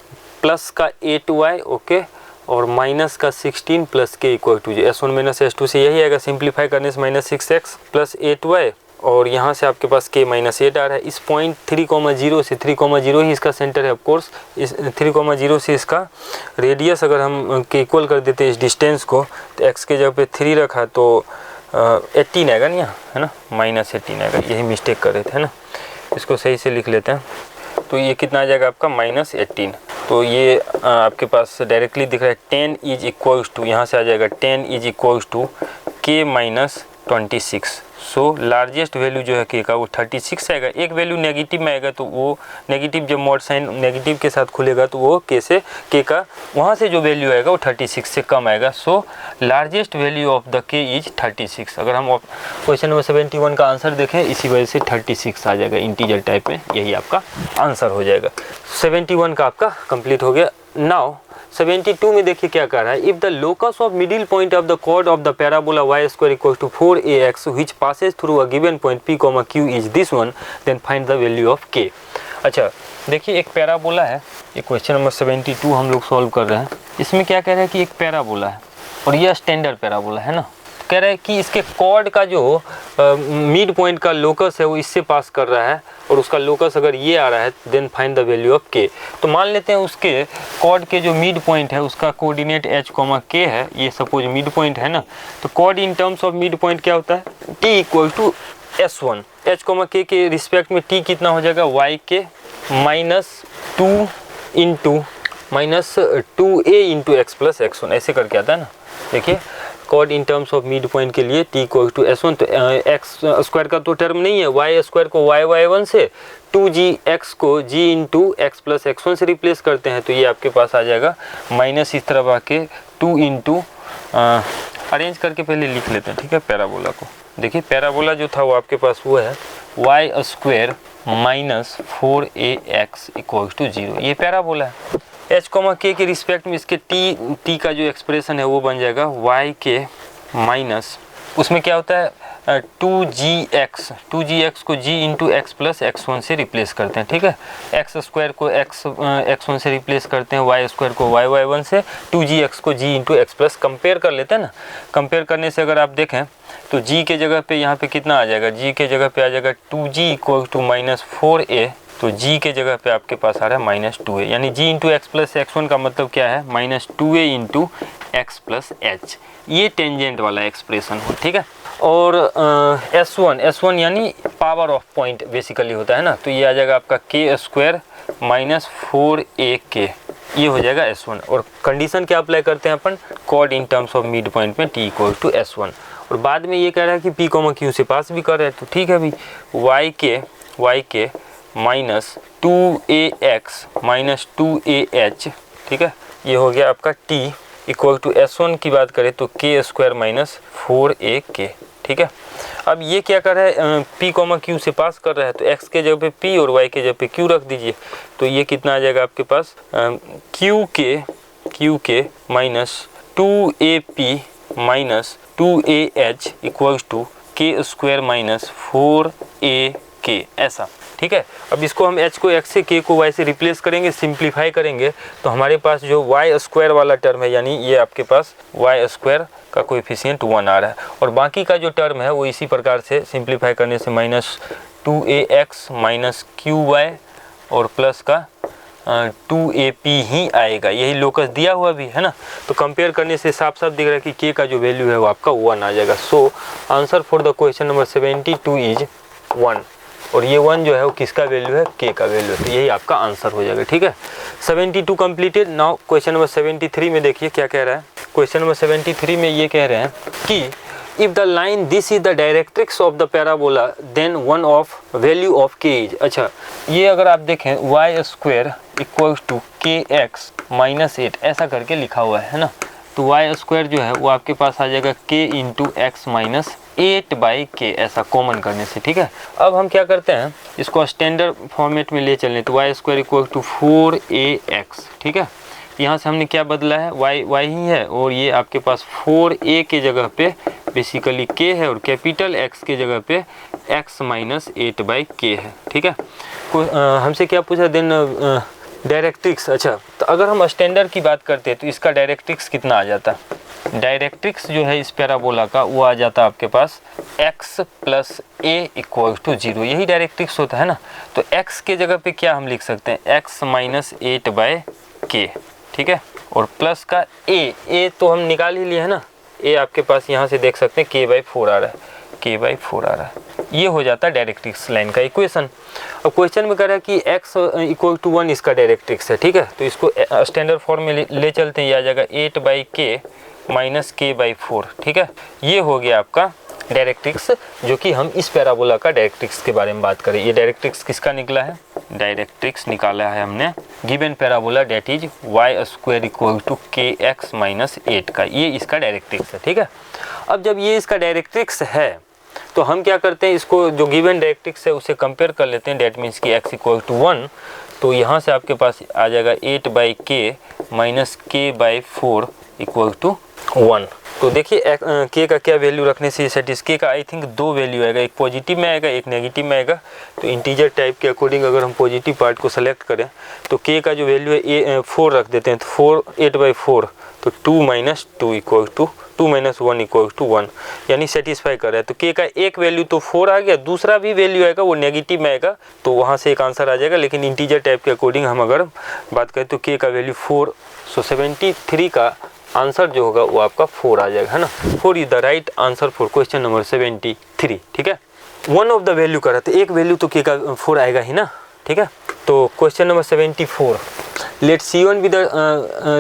प्लस का 8y, ओके, और माइनस का 16 प्लस k = s1 - s2 से यही आएगा, सिंप्लीफाई करने से -6x + 8y और यहाँ से आपके पास k - 8 आ रहा है। इस पॉइंट 3,0 से 3,0 ही इसका सेंटर है, ऑफकोर्स इस 3,0 से इसका रेडियस अगर हम के इक्वल कर देते हैं इस डिस्टेंस को, तो x के जगह पे 3 रखा तो 18 आएगा नहीं, है ना, -18 आएगा, यही मिस्टेक कर रहे थे, है ना। इसको सही से लिख लेते हैं, तो ये कितना आ जाएगा आपका -18। तो ये आपके पास डायरेक्टली दिख रहा है 10 = यहाँ से आ जाएगा 10 = k - 26। सो लार्जेस्ट वैल्यू जो है k का वो 36 आएगा। एक वैल्यू नेगेटिव में आएगा तो वो नेगेटिव, जब मोड साइन नेगेटिव के साथ खुलेगा तो वो k का वहाँ से जो वैल्यू आएगा वो 36 से कम आएगा। So largest value of the k is 36। अगर हम क्वेश्चन नंबर 71 का आंसर देखें, इसी वजह से 36 आ जाएगा इंटीजर टाइप में, यही आपका आंसर हो जाएगा। 71 का आपका कंप्लीट हो गया। नाउ 72 में देखिए क्या कह रहा है, if the locus of middle point of the chord of the parabola y² = 4ax which passes through a given point p, q is this one, then find the value of k। अच्छा देखिए, एक पैराबोला है, ये क्वेश्चन नंबर 72 हम लोग सॉल्व कर रहे हैं। इसमें क्या कह रहा है कि एक पैराबोला है और यह स्टैंडर्ड पैराबोला है ना, कह रहा है कि इसके कॉर्ड का जो मिड पॉइंट का लोकस है वो इससे पास कर रहा है और उसका लोकस अगर ये आ रहा है, then find the value of k। तो मान लेते हैं उसके कॉर्ड के जो मिड पॉइंट है उसका कोऑर्डिनेट h, k है, ये सपोज मिड पॉइंट है ना। तो chord in terms of mid point क्या होता है, t = s1, h, k के रिस्पेक्ट में t कितना हो जाएगा, yk -2a × x + x1, ऐसे करके आता है ना। देखिए chord in terms of mid point के लिए t = s1, तो x² का तो टर्म नहीं है, y² को y1 से, 2gx को g × x + x1 से रिप्लेस करते हैं, तो ये आपके पास आ जाएगा माइनस इस तरफ आके 2 अरेंज करके पहले लिख लेते हैं, ठीक है, पैराबोला को। देखिए पैराबोला जो था वो आपके पास वो है y² - 4ax = 0, ये पैराबोला है। एच कॉमा के के रिस्पेक्ट में इसके टी का जो एक्सप्रेशन है वो बन जाएगा वाई के माइनस, उसमें क्या होता है 2gx को g into x plus x1 से रिप्लेस करते हैं, ठीक है। एक्स स्क्वायर को x1 से रिप्लेस करते हैं, वाई स्क्वायर को y1 से, 2gx को g into x plus compare कर लेते हैं ना। कंपेयर करने से अगर आप देखें तो g के जगह पे यहाँ पे कितना आ जाएगा, g के जगह पे आ जाएगा 2g इक्वल टू -4a, तो g के जगह पे आपके पास आ रहा है -2a, यानी g into x plus x1 का मतलब क्या है -2a into x plus H, ये टेंजेंट वाला एक्सप्रेशन हो, ठीक है। और S1 यानी पावर ऑफ पॉइंट बेसिकली होता है ना, तो ये आ जाएगा आपका k स्क्वायर -4ak, ये हो जाएगा S1। और कंडीशन क्या अप्लाई करते हैं अपन, chord in terms of mid point में t इक्वल टू S1, और बाद में ये कह रहा है कि p, q से पास भी कर रहा है, तो ठीक है भाई, y के माइनस 2ax माइनस 2ah, ठीक है, ये हो गया आपका t इक्वल टू S1 की बात करें तो k स्क्वायर -4ak, ठीक है। अब ये क्या कर रहा है, p, q से पास कर रहा है, तो x के जगह पे p और y के जगह पे q रख दीजिए, तो ये कितना आ जाएगा आपके पास q के minus 2ap minus 2ah equal to k square -4ak, ऐसा, ठीक है। अब इसको हम h को x से, k को y से रिप्लेस करेंगे, सिंप्लीफाई करेंगे, तो हमारे पास जो y स्क्वायर वाला टर्म है, यानी ये आपके पास y स्क्वायर का कोएफिशिएंट 1 आ रहा है, और बाकी का जो टर्म है वो इसी प्रकार से सिंप्लीफाई करने से -2ax माइनस qy और प्लस का 2ap ही आएगा, यही लोकस दिया हुआ भी है ना। तो कंपेयर करने से साफ साफ दिख रहा है कि k का जो वैल्यू है वो आपका 1 आ जाएगा। सो answer for the question number 72 is 1, और ये 1 जो है वो किसका वैल्यू है, k का वैल्यू है, तो यही आपका आंसर हो जाएगा, ठीक है। 72 कंप्लीटेड। नाउ क्वेश्चन नंबर 73 में देखिए क्या कह रहा है। क्वेश्चन नंबर 73 में ये कह रहे हैं कि if the line this is the directrix of the parabola then one of value of k is, अच्छा ये अगर आप देखें y square equal to kx minus 8 ऐसा करके लिखा हुआ है ना, तो y स्क्वायर जो है वो आपके पास आ जाएगा k into x minus 8/k, ऐसा कॉमन करने से, ठीक है। अब हम क्या करते हैं, इसको स्टैंडर्ड फॉर्मेट में ले चलें, तो y square equal to 4ax, ठीक है। यहाँ से हमने क्या बदला है, y ही है, और ये आपके पास 4a के जगह पे बेसिकली k है, और कैपिटल x के जगह पे x माइनस 8/k है, ठीक है। हमसे क्या पूछा, देन डायरेक्ट्रिक्स, अच्छा तो अगर हम स्टैंडर्ड की बात करते हैं तो इसका डायरेक्ट्रिक्स कितना आ जाता, डायरेक्ट्रिक्स जो है इस पैराबोला का वो आ जाता आपके पास x plus a equal to 0, यही डायरेक्ट्रिक्स होता है ना। तो x के जगह पे क्या हम लिख सकते हैं, x माइनस 8/k, ठीक है, और प्लस का a तो हम निकाल ही लिए है ना, a आपके पास यहाँ से देख सकते हैं k/4 आ रहा है, k/4 आ रहा है, ये हो जाता है डायरेक्ट्रिक्स लाइन का इक्वेशन। अब क्वेश्चन में कह रहा है कि x इक्वल टू 1 इसका डायरेक्ट्रिक्स है, ठीक है, तो इसको स्टैंडर्ड फॉर्म में ले चलते हैं, ये आ जाएगा 8/k माइनस k/4, ठीक है, ये हो गया आपका डायरेक्ट्रिक्स, जो कि हम इस पैराबोला का डायरेक्ट्रिक्स के बारे में बात करें। ये डायरेक्ट्रिक्स किसका निकला है, डायरेक्ट्रिक्स निकाला है हमने given parabola that is y square equal to kx minus 8 का, ये इसका डायरेक्ट्रिक्स है, ठीक है। अब जब ये इसका डायरेक्ट्रिक्स है तो हम क्या करते हैं, इसको जो गिवन डायरेक्ट्रिक्स है उसे कंपेयर कर लेते हैं, डेट मीन्स कि x इक्वल टू 1, तो यहाँ से आपके पास आ जाएगा 8/k minus k/4 equal to 1। तो देखिए k का क्या वैल्यू रखने से सेटिस, k का आई थिंक 2 वैल्यू आएगा, एक पॉजिटिव में आएगा एक नेगेटिव में आएगा। तो इंटीजर टाइप के अकॉर्डिंग अगर हम पॉजिटिव पार्ट को सेलेक्ट करें तो k का जो वैल्यू है 4 रख देते हैं, तो 8/4, तो 2 minus 2 equal to 2 minus 1 equal to 1, यानी सेटिस्फाई कर रहा है। तो k का एक वैल्यू तो 4 आ गया, दूसरा भी वैल्यू आएगा वो नेगेटिव में आएगा, तो वहाँ से एक आंसर आ जाएगा। लेकिन इंटीजर टाइप के अकॉर्डिंग हम अगर बात करें तो k का वैल्यू 4, सो 73 का आंसर जो होगा वो आपका 4 आ जाएगा, है ना। 4 is the right answer for question number 73, ठीक है। वन ऑफ द वैल्यू का रहता है, एक वैल्यू तो k का 4 आएगा ही ना, ठीक है। तो question number 74, let C1 be the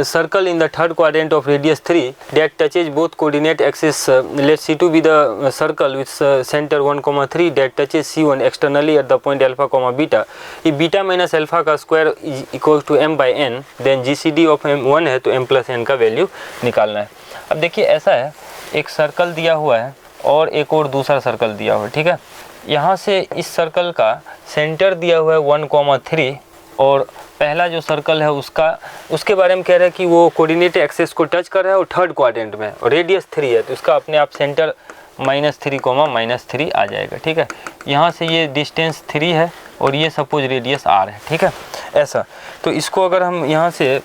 circle in the third quadrant of radius 3 that touches both coordinate axes. Let C2 be the circle with center 1,3 that touches C1 externally at the point alpha, beta. If beta minus alpha का square is equal to m/n, then GCD of m1 है तो m plus n का वैल्यू निकालना है। अब देखिए ऐसा है, एक सर्कल दिया हुआ है और एक और दूसरा सर्कल दिया हुआ है, ठीक है। यहाँ से इस सर्कल का सेंटर दिया हुआ है 1,3 और पहला जो सर्कल है उसके बारे में कह रहे हैं कि वो कोऑर्डिनेट एक्सेस को टच कर रहा है और थर्ड क्वाड्रेंट में, और रेडियस 3 है, तो इसका अपने आप सेंटर -3, -3 आ जाएगा। ठीक है, यहाँ से ये डिस्टेंस 3 है और ये सपोज रेडियस r है। ठीक है, ऐसा। तो इसको अगर हम यहाँ से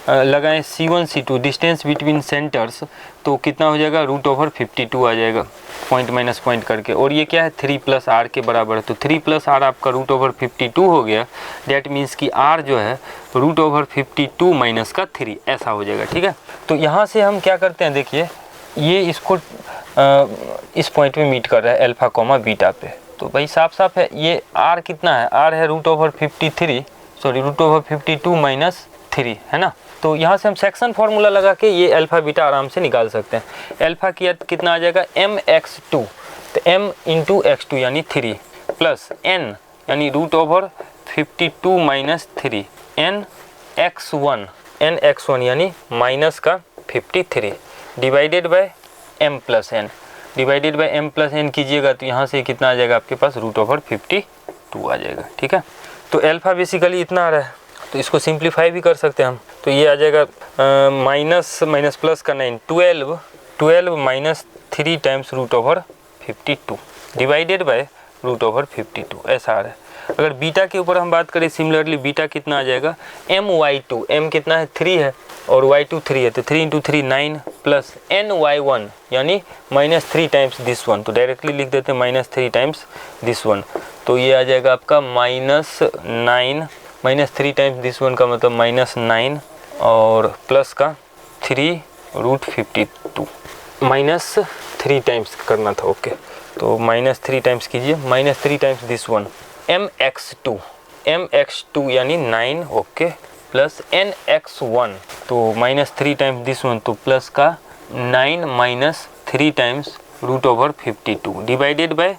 लगाएं C1 C2 distance between centres, तो कितना हो जाएगा, √52 आ जाएगा, पॉइंट माइनस पॉइंट करके। और ये क्या है, 3 + r के बराबर है, तो 3 + r आपका √52 हो गया। डेट मीन्स कि r जो है √52 - 3 ऐसा हो जाएगा। ठीक है, तो यहाँ से हम क्या करते हैं, देखिए ये इसको इस पॉइंट में मीट कर रहा है अल्फा कॉमा बीटा पे, तो भाई साफ साफ है ये r कितना है, r है √52 - 3 है ना। तो यहाँ से हम सेक्शन फार्मूला लगा के ये अल्फा बीटा आराम से निकाल सकते हैं। अल्फा की अर्थ कितना आ जाएगा, mx2, तो m × x2 यानी 3 प्लस n यानी √52 - 3 nx1 यानी -53 divided by m + n, divided by m + n कीजिएगा तो यहाँ से कितना आ जाएगा आपके पास, √52 आ जाएगा। ठीक है, तो अल्फा बेसिकली इतना आ रहा है, तो इसको सिंप्लीफाई भी कर सकते हैं हम, तो ये आ जाएगा माइनस माइनस प्लस का 9, 12 -3 टाइम्स √52 डिवाइडेड बाय √52 ऐसा आ रहा है। अगर बीटा के ऊपर हम बात करें, सिमिलरली बीटा कितना आ जाएगा, my2, m कितना है 3 है और y2 3 है, तो 3 × 3 9 प्लस ny1 यानी -3 टाइम्स दिस वन, तो डायरेक्टली लिख देते हैं -3 टाइम्स दिस वन, तो ये आ जाएगा आपका -9 -3 टाइम्स दिस वन का मतलब -9 और प्लस का 3 √52 -3 टाइम्स करना था। ओके, तो -3 टाइम्स कीजिए, -3 टाइम्स दिस वन mx2 यानी 9, ओके, प्लस nx1 तो -3 टाइम्स दिस वन, तो प्लस का 9 - 3 times √52 divided by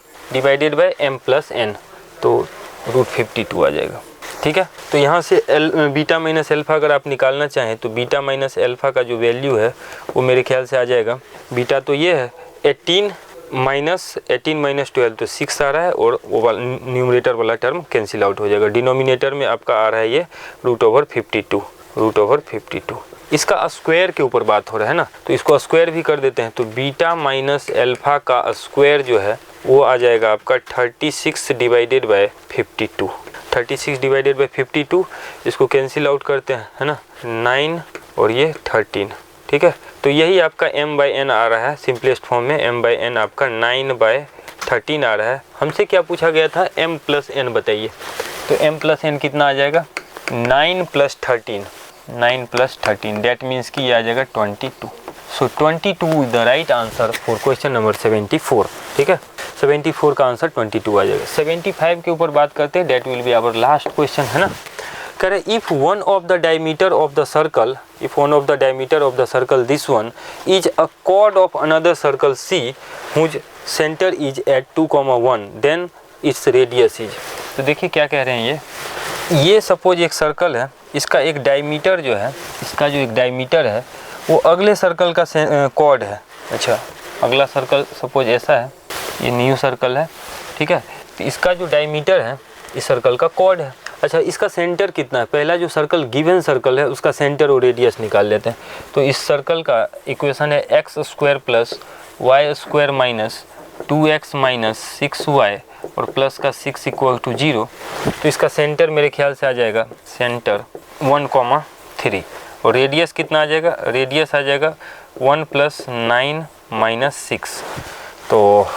m + n, तो √52 आ जाएगा। ठीक है, तो यहाँ से बीटा माइनस अल्फा अगर आप निकालना चाहें तो बीटा माइनस अल्फा का जो वैल्यू है वो मेरे ख्याल से आ जाएगा, बीटा तो ये है 18 - 12 तो 6 आ रहा है, और वो वाला न्यूमरेटर वाला टर्म कैंसिल आउट हो जाएगा। डिनोमिनेटर में आपका आ रहा है ये √52। इसका स्क्वायर के ऊपर बात हो रहा है ना, तो इसको स्क्वायर भी कर देते हैं, तो बीटा माइनस अल्फा का स्क्वायर जो है वो आ जाएगा आपका 36 डिवाइडेड बाय 52, 36 डिवाइडेड बाय 52, इसको कैंसिल आउट करते हैं, है ना, 9 और ये 13। ठीक है, तो यही आपका m/n आ रहा है, सिंपलेस्ट फॉर्म में m/n आपका 9/13 आ रहा है। हमसे क्या पूछा गया था, m + n बताइए, तो m + n कितना आ जाएगा, 9 + 13, डेट मीन्स कि ये आ जाएगा 22। सो 22 is the right answer for question number 74। ठीक है, 74 का आंसर 22 आ जाएगा। 75 के ऊपर बात करते हैं, that will be our last question, है ना। कह रहे if one of the diameter of the circle this one is a chord of another circle C whose centre is at 2,1 then its radius is. तो देखिए क्या कह रहे हैं, ये सपोज एक सर्कल है, इसका एक डायमीटर जो है, इसका जो एक डायमीटर है वो अगले सर्कल का कॉर्ड है। अच्छा, अगला सर्कल सपोज ऐसा है, ये न्यू सर्कल है, ठीक है, तो इसका जो डायमीटर है इस सर्कल का कॉर्ड है। अच्छा, इसका सेंटर कितना है, पहला जो सर्कल गिवन सर्कल है उसका सेंटर और रेडियस निकाल लेते हैं। तो इस सर्कल का इक्वेशन है x² + y² - 2x - 6y और प्लस का 6 = 0। तो इसका सेंटर मेरे ख्याल से आ जाएगा सेंटर 1,3 और रेडियस कितना आ जाएगा, रेडियस आ जाएगा 1 + 9 - 6, तो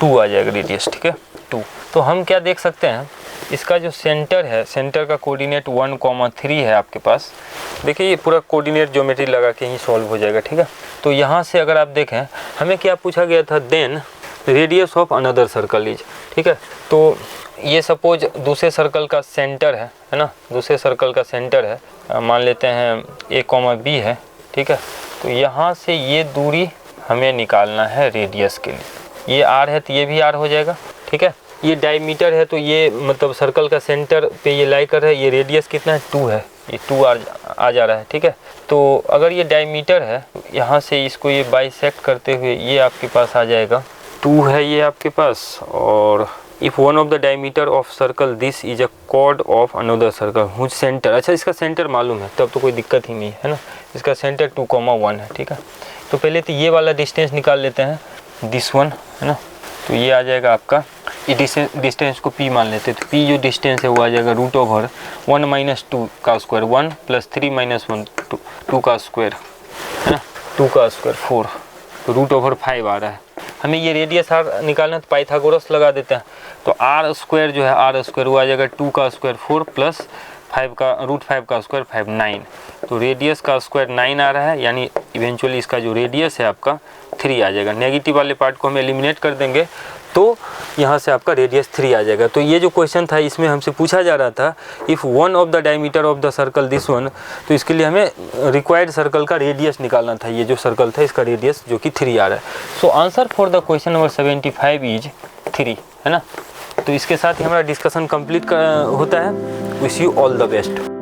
2 आ जाएगा रेडियस। ठीक है, 2। तो हम क्या देख सकते हैं, इसका जो सेंटर है, सेंटर का कोऑर्डिनेट 1,3 है आपके पास। देखिए ये पूरा कोऑर्डिनेट ज्योमेट्री लगा के ही सॉल्व हो जाएगा। ठीक है, तो यहाँ से अगर आप देखें, हमें क्या पूछा गया था, then radius of another circle is. ठीक है, तो ये सपोज दूसरे सर्कल का सेंटर है ना, दूसरे सर्कल का सेंटर है, मान लेते हैं A, B है। ठीक है, तो यहाँ से ये दूरी हमें निकालना है रेडियस के लिए, ये r है तो ये भी r हो जाएगा। ठीक है, ये डायमीटर है तो ये मतलब सर्कल का सेंटर पे ये लाई कर रहा है, ये रेडियस कितना है 2 है, ये 2 आ जा रहा है। ठीक है, तो अगर ये डायमीटर है, यहाँ से इसको ये बाइसेक्ट करते हुए ये आपके पास आ जाएगा 2 है ये आपके पास, और if one of the diameter of circle this is a chord of another circle whose centre, अच्छा इसका सेंटर मालूम है तब तो कोई दिक्कत ही नहीं है ना, इसका सेंटर 2,1 है, ठीक है। तो पहले तो ये वाला डिस्टेंस निकाल लेते हैं, दिस वन है ना, तो ये आ जाएगा आपका, ये डिस्टेंस को p मान लेते हैं, तो p जो डिस्टेंस है वो आ जाएगा √1 माइनस 2 का स्क्वायर, 1 + 3 - 1 2 का स्क्वायर है ना, 2 का स्क्वायर 4, तो √5 आ रहा है। हमें ये रेडियस r निकालना है तो पाइथागोरस लगा देते हैं, तो r स्क्वायर जो है r स्क्वायर वो आ जाएगा 2 का स्क्वायर 4 + 5 का √5 का स्क्वायर 5 9, तो रेडियस का स्क्वायर 9 आ रहा है, यानी इवेंचुअली इसका जो रेडियस है आपका 3 आ जाएगा। नेगेटिव वाले पार्ट को हम एलिमिनेट कर देंगे तो यहाँ से आपका रेडियस 3 आ जाएगा। तो ये जो क्वेश्चन था इसमें हमसे पूछा जा रहा था if one of the diameter of the circle this one, तो इसके लिए हमें रिक्वायर्ड सर्कल का रेडियस निकालना था, ये जो सर्कल था इसका रेडियस जो कि 3 आ रहा है। So answer for the question number 75 is 3 है ना। तो इसके साथ ही हमारा डिस्कशन कंप्लीट होता है। Wish you all the best.